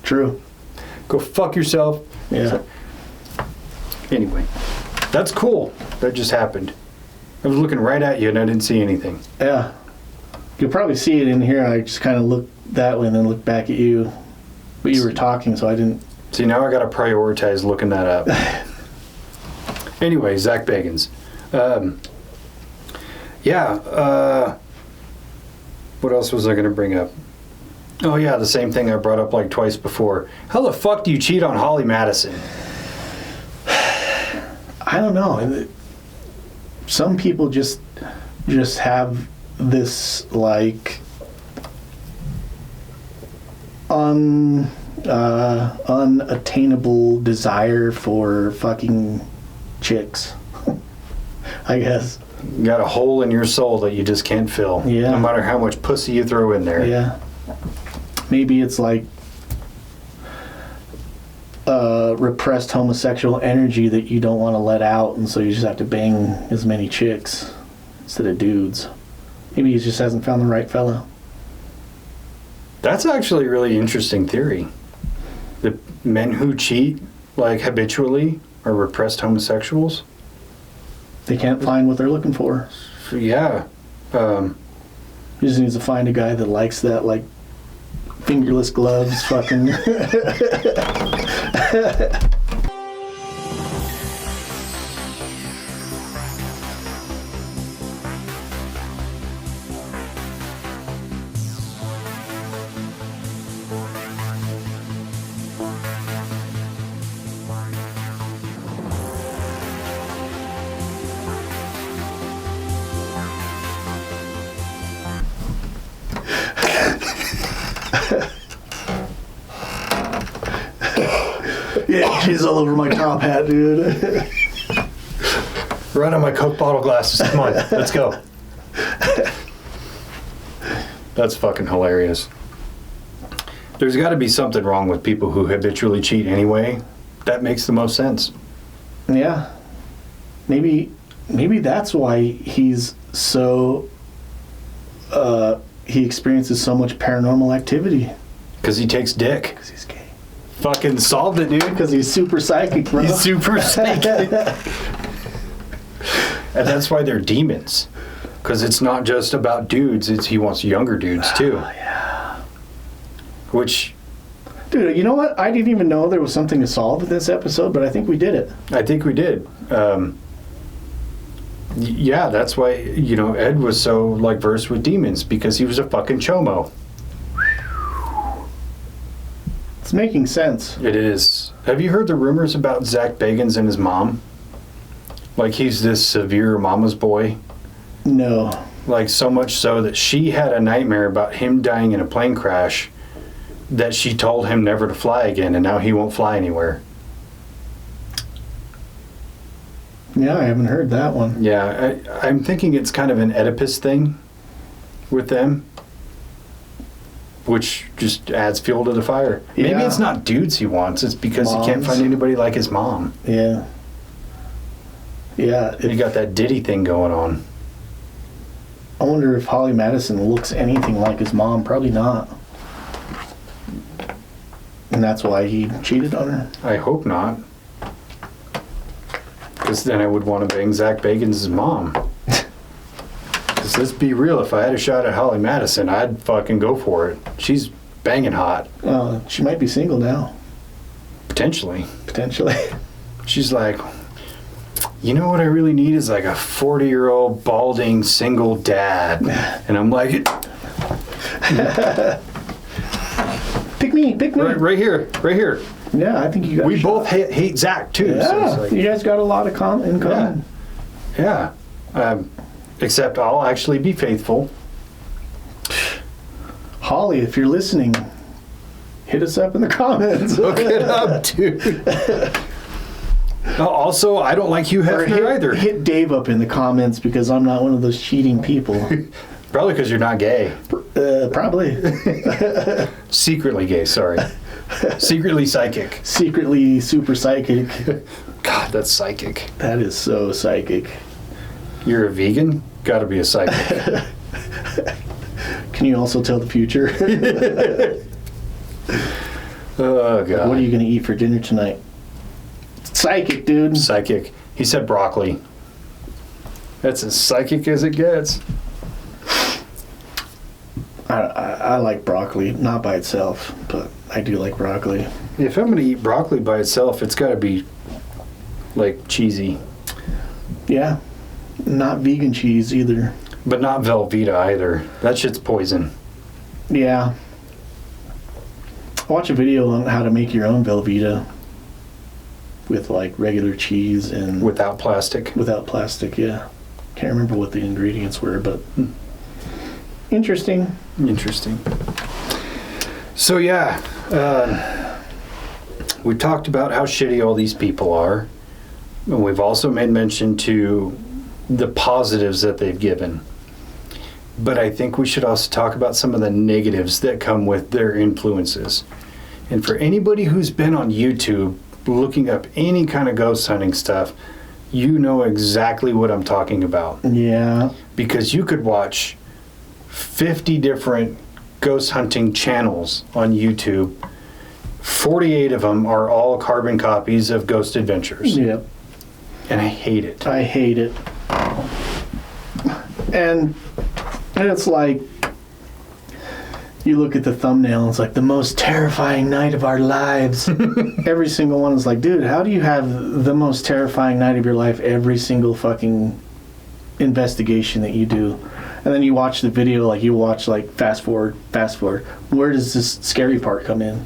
True. Go fuck yourself. Yeah. Anyway, that's cool. That just happened. I was looking right at you and I didn't see anything. Yeah. You'll probably see it in here. I just kind of looked that way and then looked back at you. But you were talking, so I didn't... See, now I got to prioritize looking that up. Anyway, Zak Bagans. What else was I going to bring up? Oh, yeah, the same thing I brought up like twice before. How the fuck do you cheat on Holly Madison? I don't know. Some people just have this, like, unattainable desire for fucking chicks, I guess. You got a hole in your soul that you just can't fill. Yeah. No matter how much pussy you throw in there. Yeah. Maybe it's like repressed homosexual energy that you don't want to let out, and so you just have to bang as many chicks instead of dudes. Maybe he just hasn't found the right fellow. That's actually a really interesting theory. The men who cheat, like, habitually are repressed homosexuals. They can't find what they're looking for. Yeah. He just needs to find a guy that likes that, like, fingerless gloves, fucking... jizz all over my top hat, dude. Right on my Coke bottle glasses. Come on, let's go. That's fucking hilarious. There's got to be something wrong with people who habitually cheat anyway. That makes the most sense. Yeah. Maybe that's why he's so... he experiences so much paranormal activity. Because he takes dick. Because he's gay. Fucking solved it, dude. Because he's super psychic, bro. He's super psychic. And that's why they're demons. Because it's not just about dudes, he wants younger dudes too. Oh, yeah. Which... Dude, you know what? I didn't even know there was something to solve in this episode, but I think we did it. I think we did. Yeah, that's why, Ed was so, versed with demons, because he was a fucking chomo. It's making sense. It is. Have you heard the rumors about Zak Bagans and his mom? He's this severe mama's boy? No. So much so that she had a nightmare about him dying in a plane crash, that she told him never to fly again, and now he won't fly anywhere. Yeah, I haven't heard that one. Yeah, I'm thinking it's kind of an Oedipus thing with them, which just adds fuel to the fire. Yeah. Maybe it's not dudes he wants, it's because he can't find anybody like his mom. Yeah. Yeah. He got that Diddy thing going on. I wonder if Holly Madison looks anything like his mom. Probably not. And that's why he cheated on her? I hope not. Because then I would want to bang Zak Bagans' mom. Because let's be real, if I had a shot at Holly Madison, I'd fucking go for it. She's banging hot. She might be single now. Potentially. She's like, you know what I really need is a 40-year-old balding single dad. And I'm like... Pick me. Right here. Yeah, I think you got. We both hate Zach too. Yeah, so you guys got a lot in common. Yeah. Except I'll actually be faithful. Holly, if you're listening, hit us up in the comments. Look it up, dude. Also, I don't like Hugh Hefner either. Hit Dave up in the comments because I'm not one of those cheating people. Probably because you're not gay. Probably. Secretly gay, sorry. Secretly psychic. Secretly super psychic. God, that's psychic. That is so psychic. You're a vegan? Gotta be a psychic. Can you also tell the future? Oh, God. What are you going to eat for dinner tonight? Psychic, dude. Psychic. He said broccoli. That's as psychic as it gets. I like broccoli, not by itself, but I do like broccoli. If I'm going to eat broccoli by itself, it's got to be, cheesy. Yeah. Not vegan cheese either. But not Velveeta either. That shit's poison. Yeah. Watch a video on how to make your own Velveeta with, regular cheese and... Without plastic? Without plastic, yeah. Can't remember what the ingredients were, but... Interesting. So yeah, we talked about how shitty all these people are. And we've also made mention to the positives that they've given. But I think we should also talk about some of the negatives that come with their influences. And for anybody who's been on YouTube looking up any kind of ghost hunting stuff, you know exactly what I'm talking about. Yeah. Because you could watch 50 different ghost hunting channels on YouTube. 48 of them are all carbon copies of Ghost Adventures. Yep. And I hate it. And it's you look at the thumbnail, it's the most terrifying night of our lives. Every single one is dude, how do you have the most terrifying night of your life every single fucking investigation that you do? And then you watch the video, you watch fast forward. Where does this scary part come in?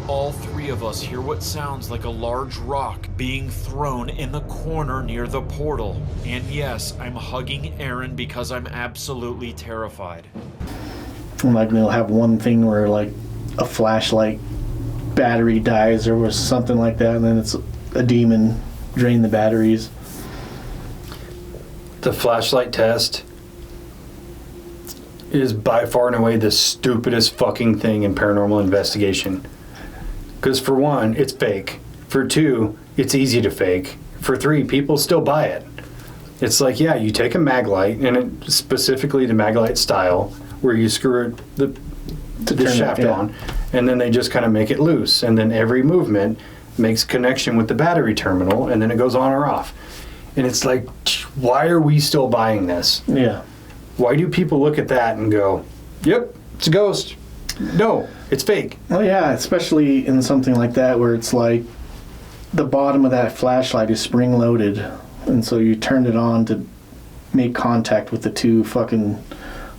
All three of us hear what sounds like a large rock being thrown in the corner near the portal. And yes, I'm hugging Aaron because I'm absolutely terrified. And they'll have one thing where a flashlight battery dies or was something like that, and then it's a demon drain the batteries. The flashlight test is by far and away the stupidest fucking thing in paranormal investigation. Because for one, it's fake. For two, it's easy to fake. For three, people still buy it. It's like, yeah, you take a mag light, and it, specifically the mag light style, where you screw the shaft on, and then they just kind of make it loose, and then every movement makes connection with the battery terminal, and then it goes on or off. And it's like, why are we still buying this? Yeah. Why do people look at that and go, yep, it's a ghost? No, it's fake. Well, yeah, especially in something like that where it's like the bottom of that flashlight is spring-loaded, and so you turn it on to make contact with the two fucking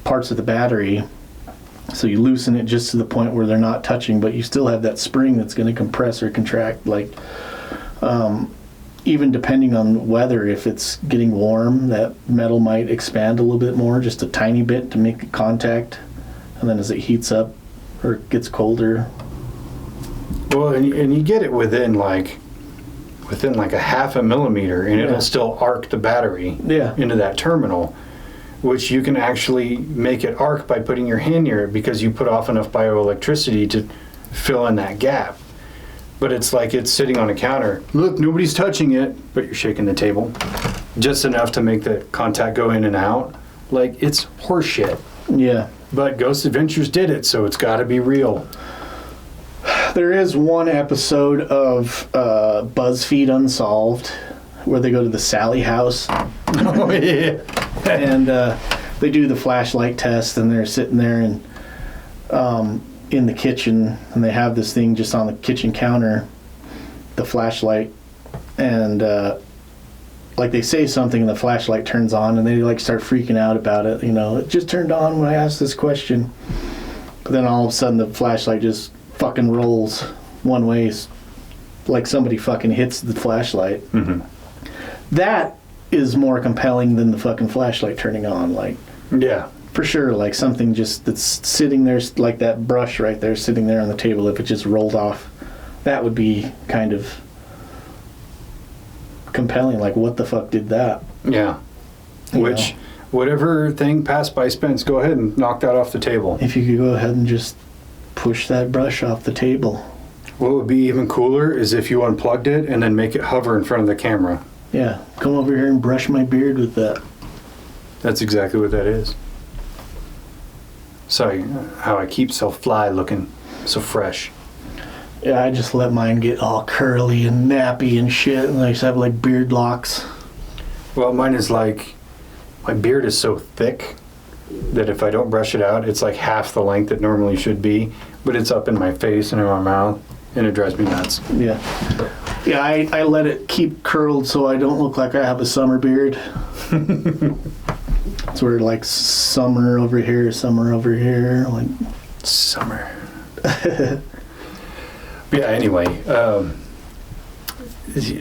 parts of the battery. So you loosen it just to the point where they're not touching, but you still have that spring that's going to compress or contract. Like, even depending on weather, if it's getting warm, that metal might expand a little bit more, just a tiny bit to make contact. And then as it heats up or gets colder. Well, and you get it within like a half a millimeter, and it'll still arc the battery into that terminal, which you can actually make it arc by putting your hand near it because you put off enough bioelectricity to fill in that gap. But it's like it's sitting on a counter. Look, nobody's touching it, but you're shaking the table just enough to make the contact go in and out. Like, it's horseshit. Yeah. But Ghost Adventures did it, so it's got to be real. There is one episode of BuzzFeed Unsolved where they go to the Sally house. Oh, yeah. And they do the flashlight test, and they're sitting there and in the kitchen, and they have this thing just on the kitchen counter, the flashlight, and like they say something and the flashlight turns on, and they like start freaking out about it. You know, it just turned on when I asked this question. But then all of a sudden the flashlight just fucking rolls one way, like somebody fucking hits the flashlight. Mm-hmm. That is more compelling than the fucking flashlight turning on. Like, yeah, for sure. Like something just that's sitting there, like that brush right there sitting there on the table, if it just rolled off, that would be kind of compelling. Like, what the fuck did that? Yeah. Which, whatever thing passed by Spence, go ahead and knock that off the table. If you could go ahead and just push that brush off the table. What would be even cooler is if you unplugged it and then make it hover in front of the camera. Yeah, come over here and brush my beard with that. That's exactly what that is. Sorry, how I keep so fly looking, so fresh. Yeah, I just let mine get all curly and nappy and shit, and I just have like beard locks. Well, mine is like, my beard is so thick that if I don't brush it out, it's like half the length it normally should be, but it's up in my face and in my mouth, and it drives me nuts. Yeah. Yeah, I let it keep curled so I don't look like I have a summer beard. It's where like summer over here, like summer. Yeah, anyway,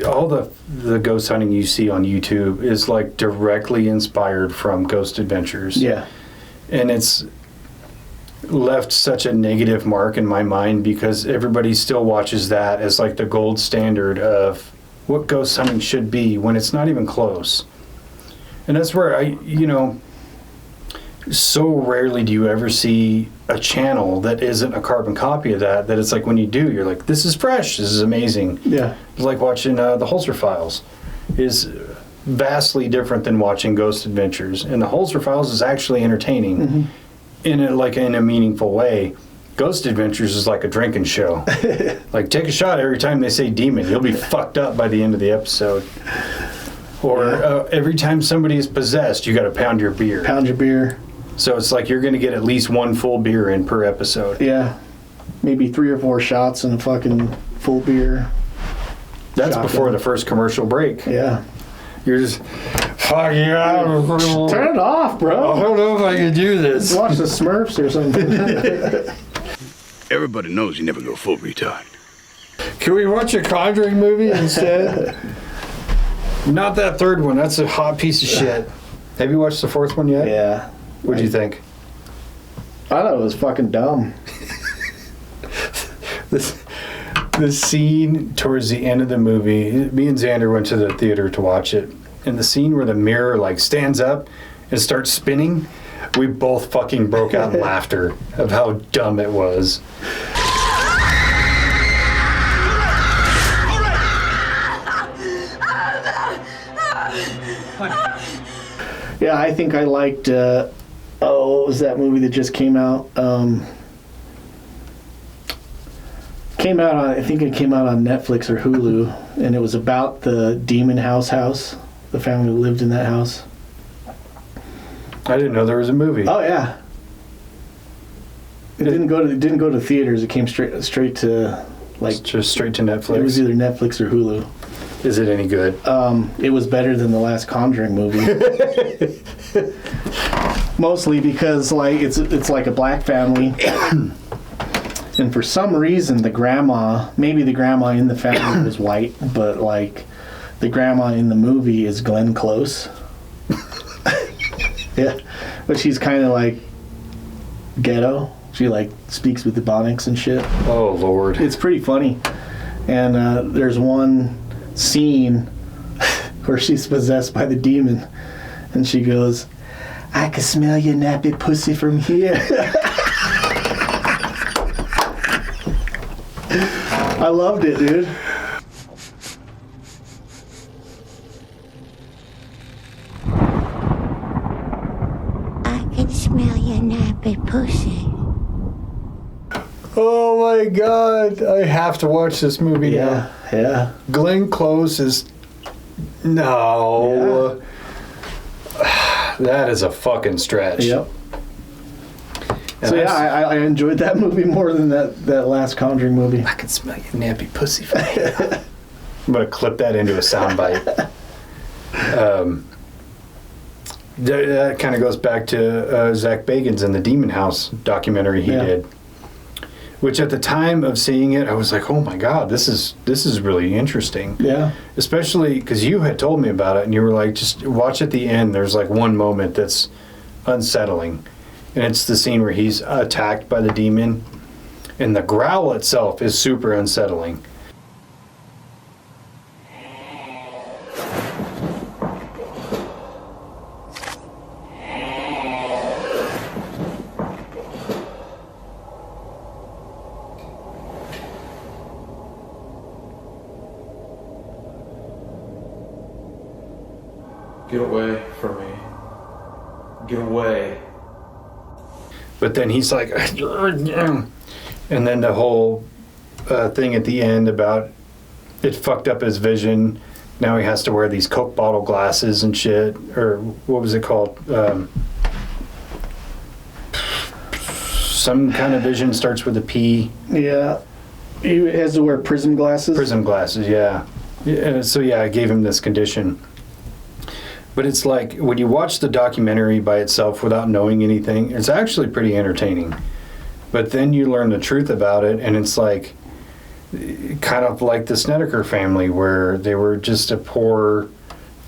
all the ghost hunting you see on YouTube is like directly inspired from Ghost Adventures. Yeah. And it's left such a negative mark in my mind because everybody still watches that as like the gold standard of what ghost hunting should be when it's not even close. And that's where so rarely do you ever see a channel that isn't a carbon copy of that it's like when you do, you're like, this is fresh, this is amazing. Yeah. It's like watching the Holzer Files is vastly different than watching Ghost Adventures. And the Holzer Files is actually entertaining. Mm-hmm. In a meaningful way. Ghost Adventures is like a drinking show. Like, take a shot every time they say demon. You'll be fucked up by the end of the episode. Or every time somebody is possessed, you got to pound your beer. Pound your beer. So it's like you're going to get at least one full beer in per episode. Yeah. Maybe 3 or 4 shots and a fucking full beer. That's shotgun. Before the first commercial break. Yeah. You're just, fuck yeah. Turn it off, bro. I don't know if I can do this. Watch the Smurfs or something. Everybody knows you never go full retard. Can we watch a Conjuring movie instead? Not that third one. That's a hot piece of shit. Have you watched the fourth one yet? Yeah. What'd you think? I thought it was fucking dumb. The scene towards the end of the movie, me and Xander went to the theater to watch it, and the scene where the mirror like stands up and starts spinning, we both fucking broke out in laughter of how dumb it was. Yeah, I think I liked, what was that movie that just came out? I think it came out on Netflix or Hulu, and it was about the demon house, the family who lived in that house. I didn't know there was a movie. Oh yeah. It didn't go to theaters. It came straight to like just straight to Netflix. It was either Netflix or Hulu. Is it any good? It was better than the last Conjuring movie. Mostly because like it's like a black family. And for some reason, maybe the grandma in the family was white, but like the grandma in the movie is Glenn Close. Yeah, but she's kind of like ghetto. She like speaks with Ebonics and shit. Oh Lord, it's pretty funny. And there's one scene where she's possessed by the demon, and she goes, "I can smell your nappy pussy from here." I loved it, dude. I can smell your nappy pussy. Oh my God, I have to watch this movie now. Yeah. Glenn Close is... No. Yeah. That is a fucking stretch. Yep. And so yeah, I enjoyed that movie more than that last Conjuring movie. I can smell your nappy pussy from here. I'm going to clip that into a soundbite. That kind of goes back to Zak Bagans and the Demon House documentary he did. Which at the time of seeing it, I was like, oh my God, this is really interesting. Yeah. Especially because you had told me about it and you were like, just watch at the end. There's like one moment that's unsettling. And it's the scene where he's attacked by the demon. And the growl itself is super unsettling. Get away from me. Get away. But then he's like, and then the whole thing at the end about it fucked up his vision. Now he has to wear these Coke bottle glasses and shit. Or what was it called? Some kind of vision starts with a P. Yeah. He has to wear prism glasses. Prism glasses, yeah. So yeah, I gave him this condition. But it's like, when you watch the documentary by itself without knowing anything, it's actually pretty entertaining. But then you learn the truth about it, and it's like, kind of like the Snedeker family, where they were just a poor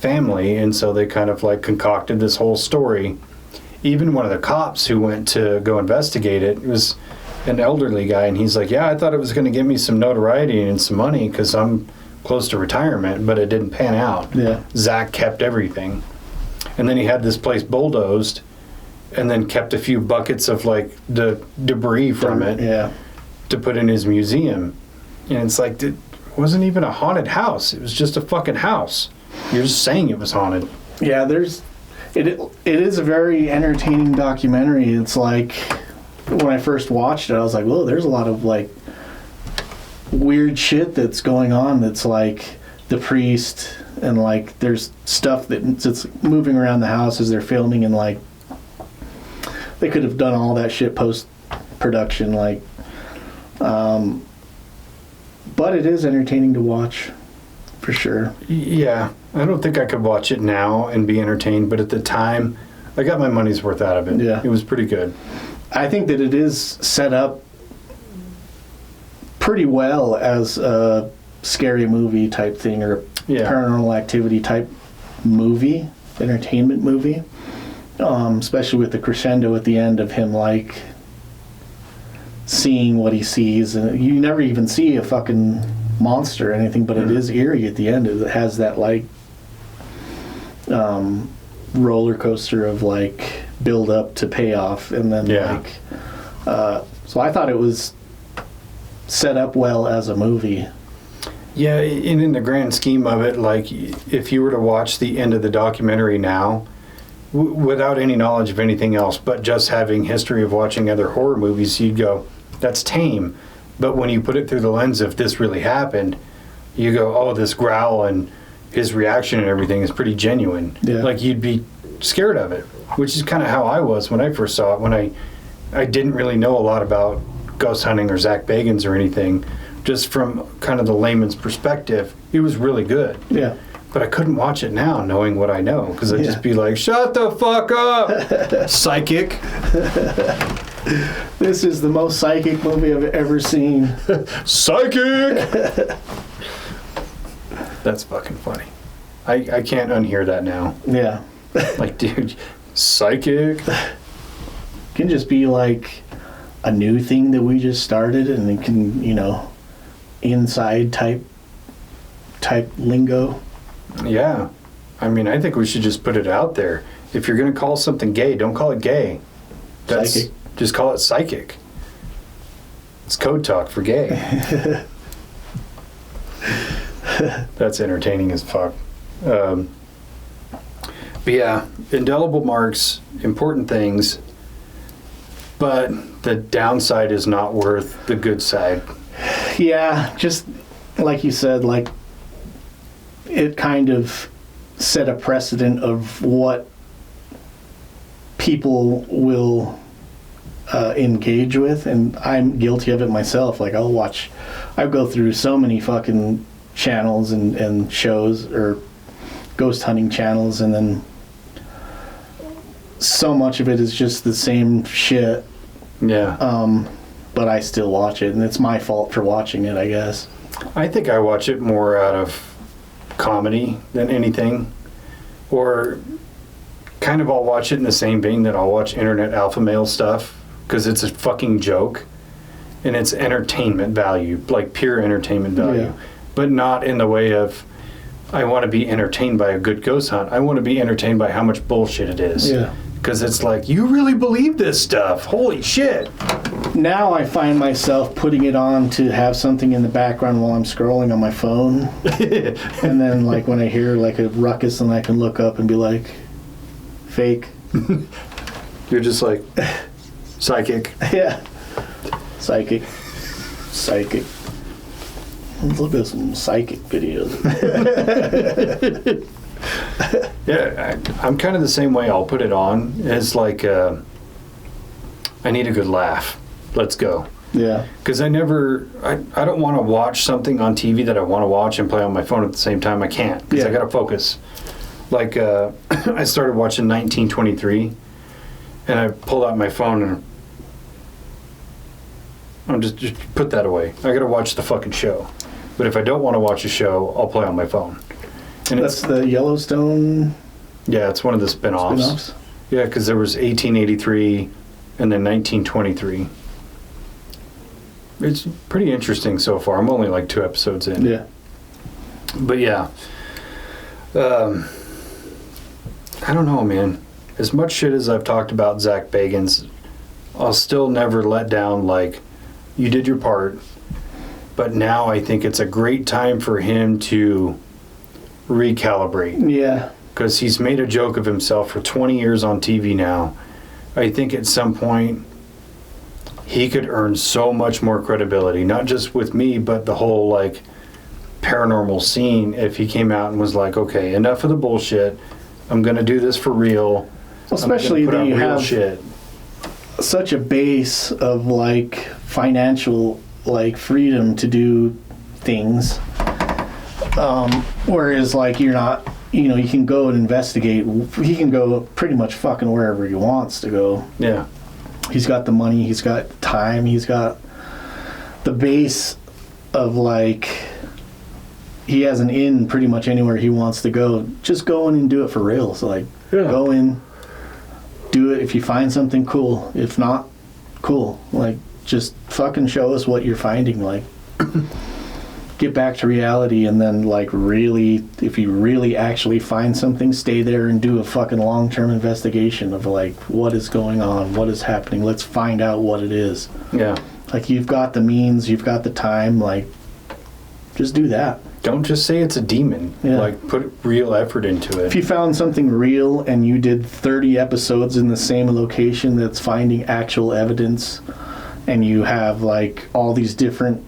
family, and so they kind of like concocted this whole story. Even one of the cops who went to go investigate it was an elderly guy, and he's like, yeah, I thought it was going to give me some notoriety and some money because I'm close to retirement, but it didn't pan out. Yeah. Zach kept everything. And then he had this place bulldozed and then kept a few buckets of like the debris from it to put in his museum. And it's like, it wasn't even a haunted house. It was just a fucking house. You're just saying it was haunted. Yeah, it is a very entertaining documentary. It's like, when I first watched it, I was like, whoa, there's a lot of like weird shit that's going on. That's like the priest, and like there's stuff that's moving around the house as they're filming, and like they could have done all that shit post production, like but it is entertaining to watch for sure. Yeah, I don't think I could watch it now and be entertained, but at the time I got my money's worth out of it. Yeah, it was pretty good. I think that it is set up pretty well as a scary movie type thing, or paranormal activity type movie, entertainment movie, especially with the crescendo at the end of him like seeing what he sees, and you never even see a fucking monster or anything, but it is eerie at the end. It has that like roller coaster of like build up to payoff, and then so I thought it was set up well as a movie. Yeah, and in the grand scheme of it, like if you were to watch the end of the documentary now, without any knowledge of anything else, but just having history of watching other horror movies, you'd go, that's tame. But when you put it through the lens of this really happened, you go, oh, this growl and his reaction and everything is pretty genuine. Yeah. Like you'd be scared of it, which is kind of how I was when I first saw it. When I didn't really know a lot about ghost hunting or Zak Bagans or anything, just from kind of the layman's perspective, it was really good. Yeah. But I couldn't watch it now knowing what I know, because I'd just be like, shut the fuck up, psychic. This is the most psychic movie I've ever seen. Psychic! That's fucking funny. I can't unhear that now. Yeah. Like, dude, psychic? Can just be like a new thing that we just started, and it can, inside type lingo. Yeah. I mean, I think we should just put it out there. If you're going to call something gay, don't call it gay. Psychic. Just call it psychic. It's code talk for gay. That's entertaining as fuck. But yeah, indelible marks, important things, but the downside is not worth the good side. Yeah, just like you said, like it kind of set a precedent of what people will engage with, and I'm guilty of it myself. Like I go through so many fucking channels and shows or ghost hunting channels, and then so much of it is just the same shit. Yeah. But I still watch it, and it's my fault for watching it, I guess. I think I watch it more out of comedy than anything, or kind of I'll watch it in the same vein that I'll watch internet alpha male stuff, because it's a fucking joke and it's entertainment value, like pure entertainment value, but not in the way of I want to be entertained by a good ghost hunt. I want to be entertained by how much bullshit it is. Yeah. Because it's like, you really believe this stuff? Holy shit. Now I find myself putting it on to have something in the background while I'm scrolling on my phone. And then like when I hear like a ruckus, and I can look up and be like, fake. You're just like, psychic. Yeah. Psychic. Let's look at some psychic videos. Yeah, I'm kind of the same way. I'll put it on. It's like, I need a good laugh. Let's go. Yeah. Because I don't want to watch something on TV that I want to watch and play on my phone at the same time. I can't, because I got to focus. Like, I started watching 1923, and I pulled out my phone, and I'm just put that away. I got to watch the fucking show. But if I don't want to watch a show, I'll play on my phone. And that's the Yellowstone? Yeah, it's one of the spin-offs. Yeah, because there was 1883 and then 1923. It's pretty interesting so far. I'm only like 2 episodes in. Yeah. But yeah. I don't know, man. As much shit as I've talked about Zak Bagans, I'll still never let down, like, you did your part. But now I think it's a great time for him to recalibrate. Yeah. Because he's made a joke of himself for 20 years on TV now. I think at some point he could earn so much more credibility, not just with me, but the whole like paranormal scene, if he came out and was like, okay, enough of the bullshit. I'm going to do this for real. Especially that you have shit. Such a base of like financial like freedom to do things. Whereas like you're not, you can go and investigate. He can go pretty much fucking wherever he wants to go. Yeah. He's got the money, he's got time, he's got the base of like, he has an in pretty much anywhere he wants to go. Just go in and do it for real. So like, go in, do it. If you find something, cool. If not, cool. Like, just fucking show us what you're finding. Like, get back to reality, and then, like, really, if you really actually find something, stay there and do a fucking long-term investigation of, like, what is going on, what is happening. Let's find out what it is. Yeah. Like, you've got the means, you've got the time, like, just do that. Don't just say it's a demon. Yeah. Like, put real effort into it. If you found something real and you did 30 episodes in the same location that's finding actual evidence, and you have, like, all these different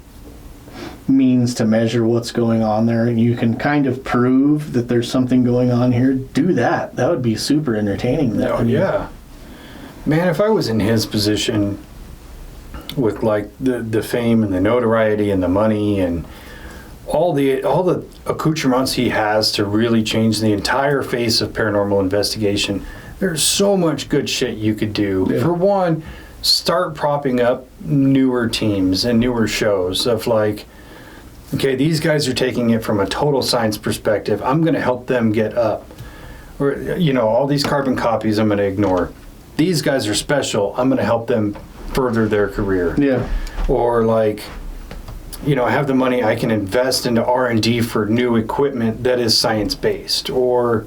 means to measure what's going on there, and you can kind of prove that there's something going on here, do that. That would be super entertaining. Oh, yeah. Man, if I was in his position with, like, the fame and the notoriety and the money and all the accoutrements he has to really change the entire face of paranormal investigation, there's so much good shit you could do. Yeah. For one, start propping up newer teams and newer shows of, like, okay, these guys are taking it from a total science perspective. I'm going to help them get up. Or, you know, all these carbon copies I'm going to ignore. These guys are special. I'm going to help them further their career. Yeah. Or, like, you know, I have the money, I can invest into R&D for new equipment that is science-based. Or,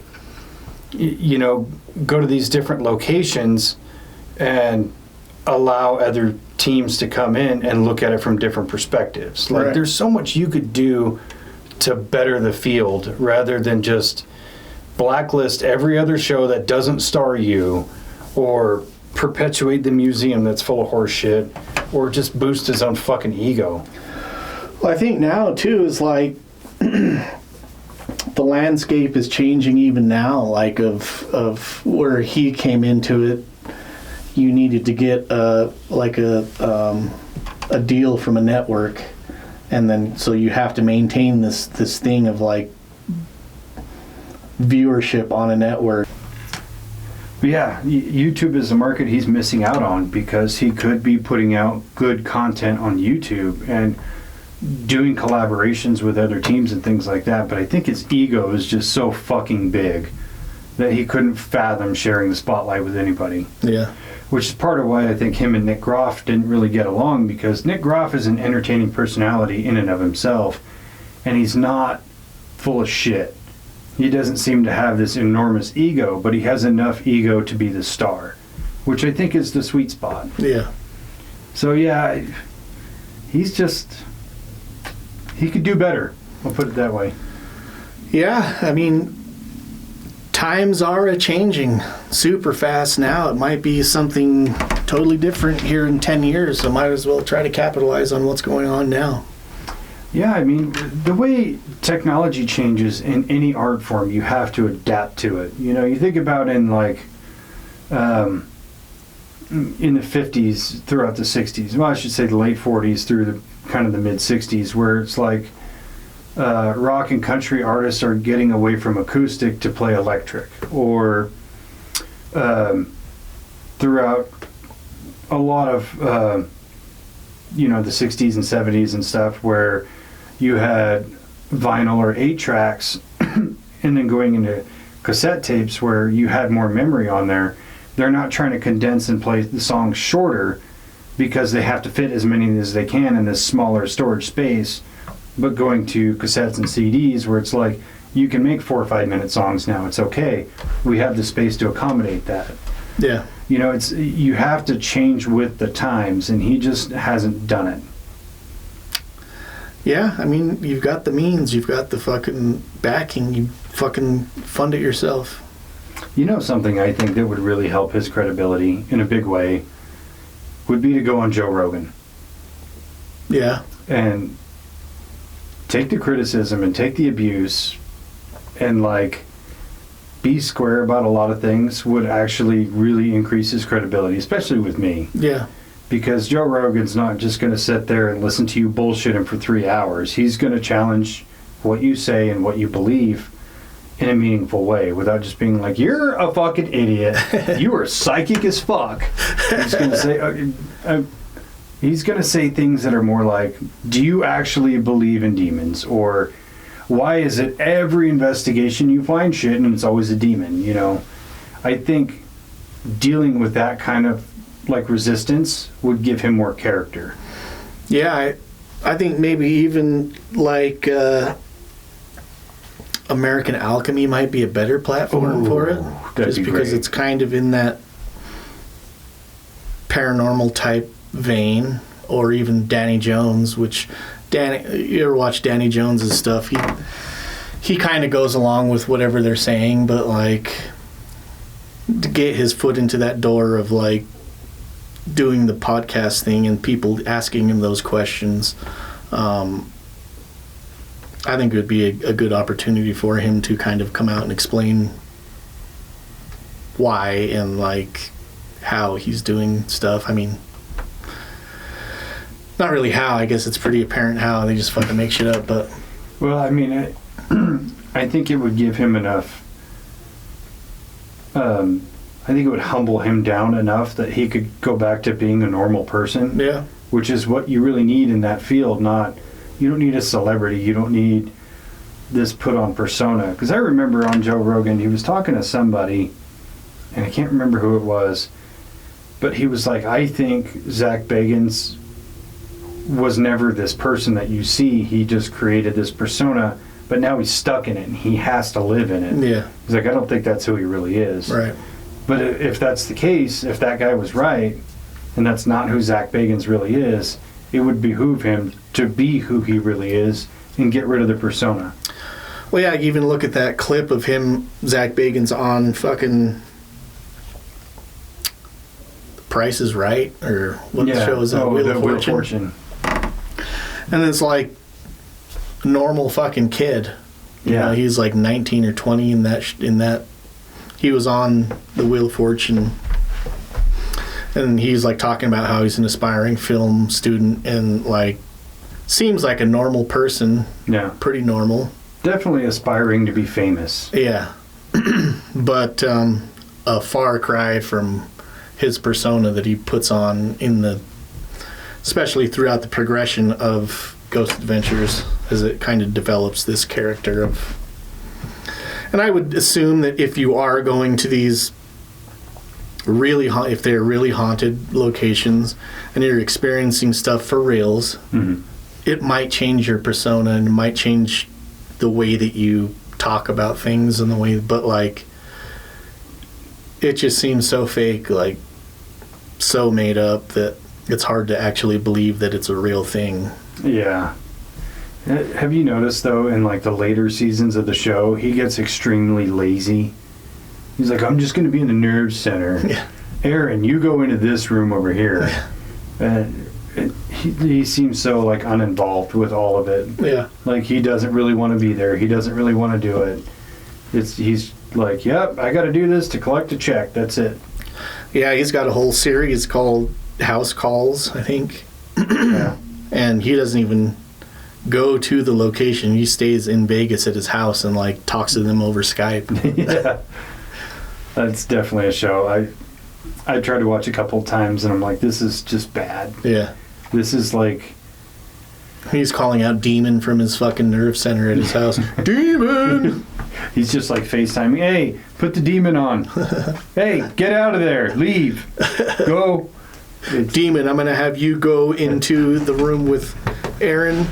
you know, go to these different locations and allow other teams to come in and look at it from different perspectives. Like, Right. there's so much you could do to better the field rather than just blacklist every other show that doesn't star you, or perpetuate the museum that's full of horse shit, or just boost his own fucking ego. Well, I think now, too, is like the landscape is changing even now, like of where he came into it. You needed to get a deal from a network, and then so you have to maintain this thing of, like, viewership on a network. But yeah, YouTube is a market he's missing out on, because he could be putting out good content on YouTube and doing collaborations with other teams and things like that. But I think his ego is just so fucking big that he couldn't fathom sharing the spotlight with anybody. Yeah. Which is part of why I think him and Nick Groff didn't really get along, because Nick Groff is an entertaining personality in and of himself, and he's not full of shit. He doesn't seem to have this enormous ego, but he has enough ego to be the star, which I think is the sweet spot. Yeah. So yeah, he's just, he could do better. I'll put it that way. Yeah, I mean, times are a-changing super fast now. It might be something totally different here in 10 years, so might as well try to capitalize on what's going on now. Yeah, I mean, the way technology changes in any art form, you have to adapt to it. You know, you think about in, like, in the 50s throughout the 60s, well, I should say the late 40s through the kind of the mid 60s, where it's like rock and country artists are getting away from acoustic to play electric, or throughout a lot of you know, the 60s and 70s and stuff, where you had vinyl or 8-tracks and then going into cassette tapes where you had more memory on there. They're not trying to condense and play the songs shorter because they have to fit as many as they can in this smaller storage space, but going to cassettes and CDs where it's like, you can make 4 or 5 minute songs now, it's okay. We have the space to accommodate that. Yeah. You know, it's, you have to change with the times, and he just hasn't done it. Yeah, I mean, you've got the means, you've got the fucking backing, you fucking fund it yourself. You know, something I think that would really help his credibility in a big way would be to go on Joe Rogan. Yeah. And take the criticism and take the abuse and, like, be square about a lot of things would actually really increase his credibility, especially with me. Yeah. Because Joe Rogan's not just going to sit there and listen to you bullshit him for 3 hours. He's going to challenge what you say and what you believe in a meaningful way without just being like, you're a fucking idiot. You are psychic as fuck. He's going to say things that are more like, do you actually believe in demons? Or why is it every investigation you find shit and it's always a demon, you know? I think dealing with that kind of like Resistance would give him more character. Yeah, I think maybe even like American Alchemy might be a better platform for it. Just because it's kind of in that paranormal type vein, or even Danny Jones, which you ever watch Danny Jones's stuff? He kind of goes along with whatever they're saying, but like to get his foot into that door of like doing the podcast thing and people asking him those questions, I think it would be a good opportunity for him to kind of come out and explain why and like how he's doing stuff. I mean, not really how. I guess it's pretty apparent how. They just fucking make shit up. But well, I mean, I think it would give him enough. I think it would humble him down enough that he could go back to being a normal person. Yeah. Which is what you really need in that field. You don't need a celebrity. You don't need this put on persona. Because I remember on Joe Rogan, he was talking to somebody, and I can't remember who it was, but he was like, I think Zak Bagans was never this person that you see. He just created this persona, but now he's stuck in it and he has to live in it. Yeah. He's like, I don't think that's who he really is. Right. But if that's the case, if that guy was right, and that's not who Zak Bagans really is, it would behoove him to be who he really is and get rid of the persona. Well, yeah, even look at that clip of him, Zak Bagans, on fucking Price is Right, or what show is that? Wheel of Fortune. And it's like a normal fucking kid. You know, he's like 19 or 20 in that. He was on the Wheel of Fortune, and he's like talking about how he's an aspiring film student and like seems like a normal person. Yeah. Pretty normal. Definitely aspiring to be famous. Yeah. But a far cry from his persona that he puts on especially throughout the progression of Ghost Adventures, as it kind of develops this character of. And I would assume that if you are going to these if they're really haunted locations and you're experiencing stuff for reals, it might change your persona and it might change the way that you talk about things and the way, but like, it just seems so fake, like so made up, that it's hard to actually believe that it's a real thing. Yeah. Have you noticed, though, in like the later seasons of the show, he gets extremely lazy. He's like, I'm just going to be in the nerve center. Yeah. Aaron, you go into this room over here. And he seems so like uninvolved with all of it. Yeah. Like he doesn't really want to be there. He doesn't really want to do it. He's like, yep, I got to do this to collect a check. That's it. Yeah, he's got a whole series called House Calls, I think. Yeah. And he doesn't even go to the location. He stays in Vegas at his house and like talks to them over Skype. Yeah. That's definitely a show. I tried to watch a couple of times and I'm like, this is just bad. Yeah. This is like... He's calling out Demon from his fucking nerve center at his house. Demon! He's just like FaceTiming, hey, put the demon on. Hey, get out of there. Leave. Go. Demon, I'm going to have you go into the room with Aaron.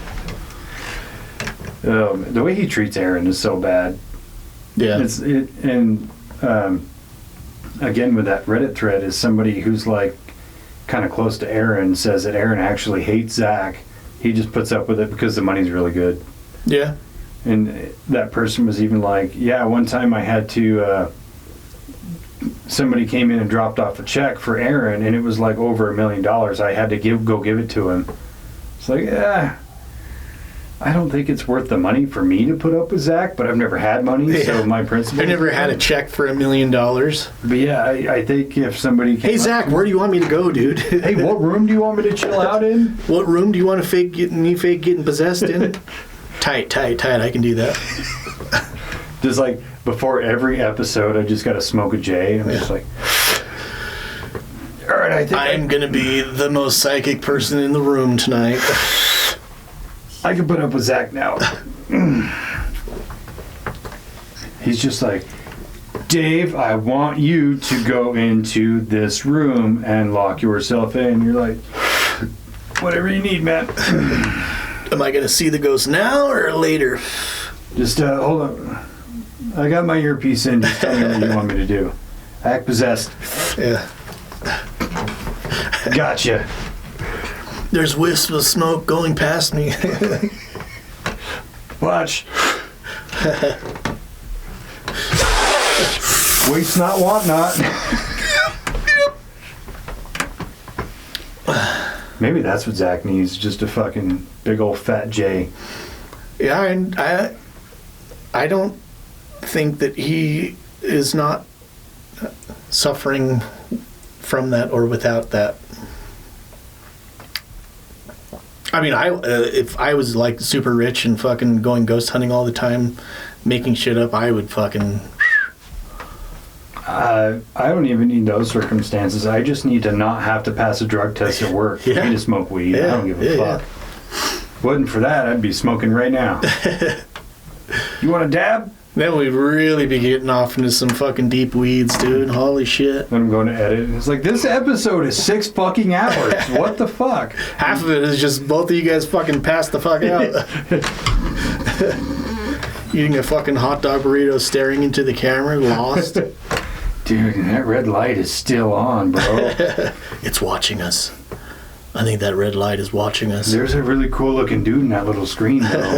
The way he treats Aaron is so bad. Yeah. Again, with that Reddit thread, is somebody who's like kind of close to Aaron says that Aaron actually hates Zak. He just puts up with it because the money's really good. Yeah. And that person was even like, yeah, one time I had to, somebody came in and dropped off a check for Aaron, and it was like over $1 million. I had to go give it to him. It's like, I don't think it's worth the money for me to put up with Zak, but I've never had money, so my principle... I never had a check for $1 million. But yeah, I think if somebody... Hey, Zak, where do you want me to go, dude? Hey, what room do you want me to chill out in? What room do you want to fake getting possessed in? Tight, I can do that. Just like, before every episode, I just got to smoke a J, and I'm just like... All right, I think... I'm going to be the most psychic person in the room tonight. I can put up with Zak now. He's just like, Dave, I want you to go into this room and lock yourself in. You're like, whatever you need, man. Am I going to see the ghost now or later? Just hold on. I got my earpiece in. Just tell me what you want me to do. Act possessed. Yeah. Gotcha. There's wisps of smoke going past me. Watch. Waste not, want not. Maybe that's what Zach needs, just a fucking big old fat J. Yeah, I don't think that he is not suffering from that or without that. I mean, if I was like super rich and fucking going ghost hunting all the time, making shit up, I would fucking... I don't even need those circumstances. I just need to not have to pass a drug test at work. Yeah. I need to smoke weed. Yeah. I don't give a fuck. Yeah. Wasn't for that, I'd be smoking right now. You want a dab? Then we'd really be getting off into some fucking deep weeds, dude. Holy shit. Then I'm going to edit. It's like, this episode is 6 fucking hours. What the fuck? Half of it is just both of you guys fucking passed the fuck out. Eating a fucking hot dog burrito, staring into the camera, lost. Dude, that red light is still on, bro. It's watching us. I think that red light is watching us. There's a really cool looking dude in that little screen, though.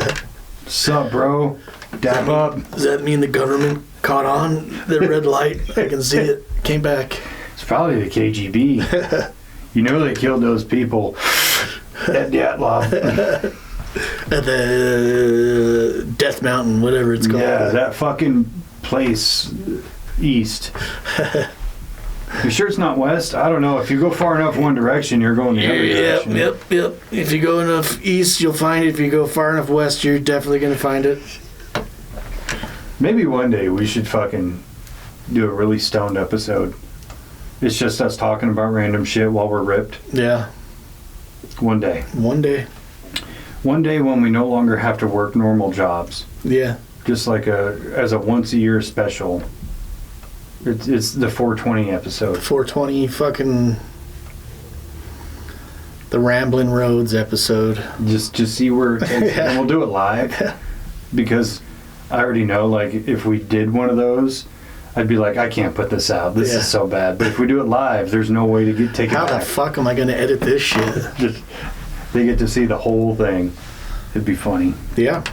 Sup, bro? Dab up. Does that mean the government caught on the red light? I can see it. Came back. It's probably the KGB. You know they killed those people at Dyatlov. At the Death Mountain, whatever it's called. Yeah, that fucking place east. You sure it's not west? I don't know. If you go far enough one direction, you're going the other direction. Yep. If you go enough east, you'll find it. If you go far enough west, you're definitely going to find it. Maybe one day we should fucking do a really stoned episode. It's just us talking about random shit while we're ripped. Yeah. One day. One day when we no longer have to work normal jobs. Yeah. Just like as a once a year special. It's the 420 episode. 420 fucking the Ramblin' Roads episode. Just see where it takes. And we'll do it live. Because I already know, like, if we did one of those, I'd be like, I can't put this out. This is so bad. But if we do it live, there's no way to take it back. How the fuck am I going to edit this shit? They get to see the whole thing. It'd be funny. Yeah.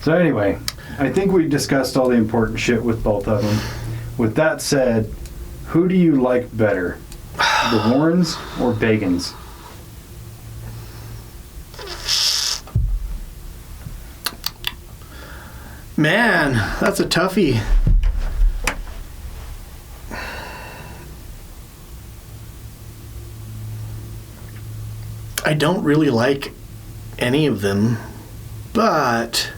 So anyway, I think we discussed all the important shit with both of them. With that said, who do you like better? The Warrens or Bagans? Man, that's a toughie. I don't really like any of them, but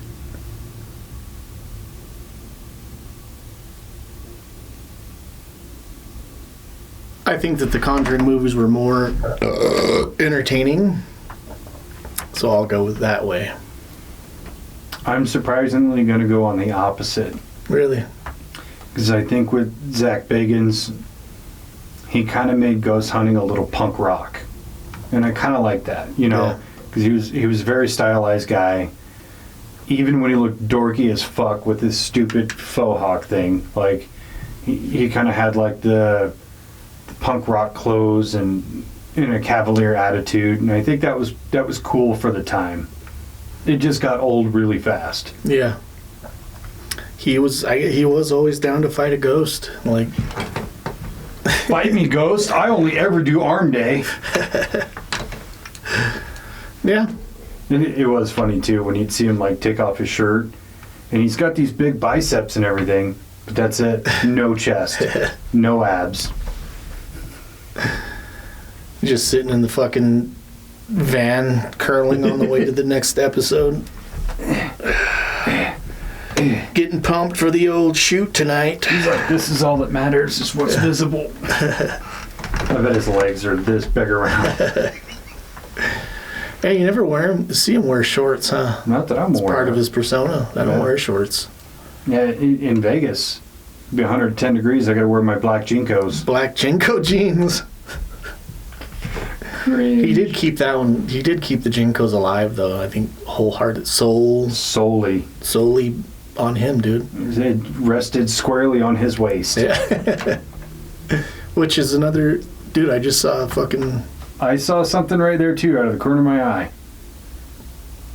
I think that the Conjuring movies were more entertaining, so I'll go with that way. I'm surprisingly going to go on the opposite. Really? Because I think with Zak Bagans, he kind of made ghost hunting a little punk rock. And I kind of like that, you know? Because he was a very stylized guy. Even when he looked dorky as fuck with his stupid faux hawk thing. Like, he kind of had like the punk rock clothes and in a cavalier attitude. And I think that was cool for the time. It just got old really fast. Yeah. He was always down to fight a ghost. Like, fight me, ghost. I only ever do arm day. Yeah. And it was funny too when you'd see him like take off his shirt and he's got these big biceps and everything, but that's it. No chest. No abs. Just sitting in the fucking van curling on the way to the next episode. Getting pumped for the old shoot tonight. He's like, this is all that matters, is what's visible. I bet his legs are this big around. Hey, you never see him wear shorts, huh? Not that I'm aware. It's part of his persona. I don't wear shorts. Yeah, in Vegas, It'd be 110 degrees. I gotta wear my black Jinkos. Black Jinko jeans. He did keep that one. He did keep the Jinkos alive, though. I think wholehearted solely on him, dude. It rested squarely on his waist. Yeah. Which is another dude. I just saw I saw something right there too, out of the corner of my eye.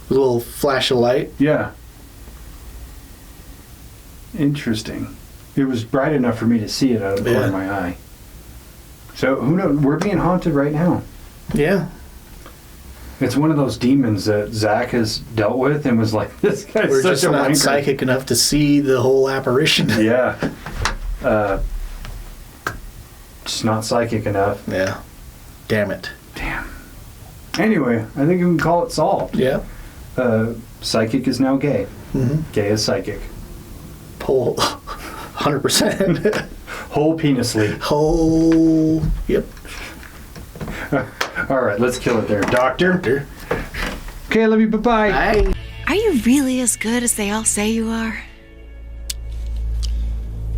A little flash of light. Yeah. Interesting. It was bright enough for me to see it out of the corner of my eye. So who knows? We're being haunted right now. Yeah. It's one of those demons that Zach has dealt with and was like, this guy's We're such just a not wanker. psychic enough to see the whole apparition. Yeah. Just not psychic enough. Yeah. Damn it. Damn. Anyway, I think we can call it solved. Yeah. Psychic is now gay. Mm-hmm. Gay is psychic. Whole 100%. Whole penisly. Whole. Yep. All right, let's kill it there, Doctor. Okay, I love you. Bye-bye. Bye. Are you really as good as they all say you are?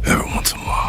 Every once in a while.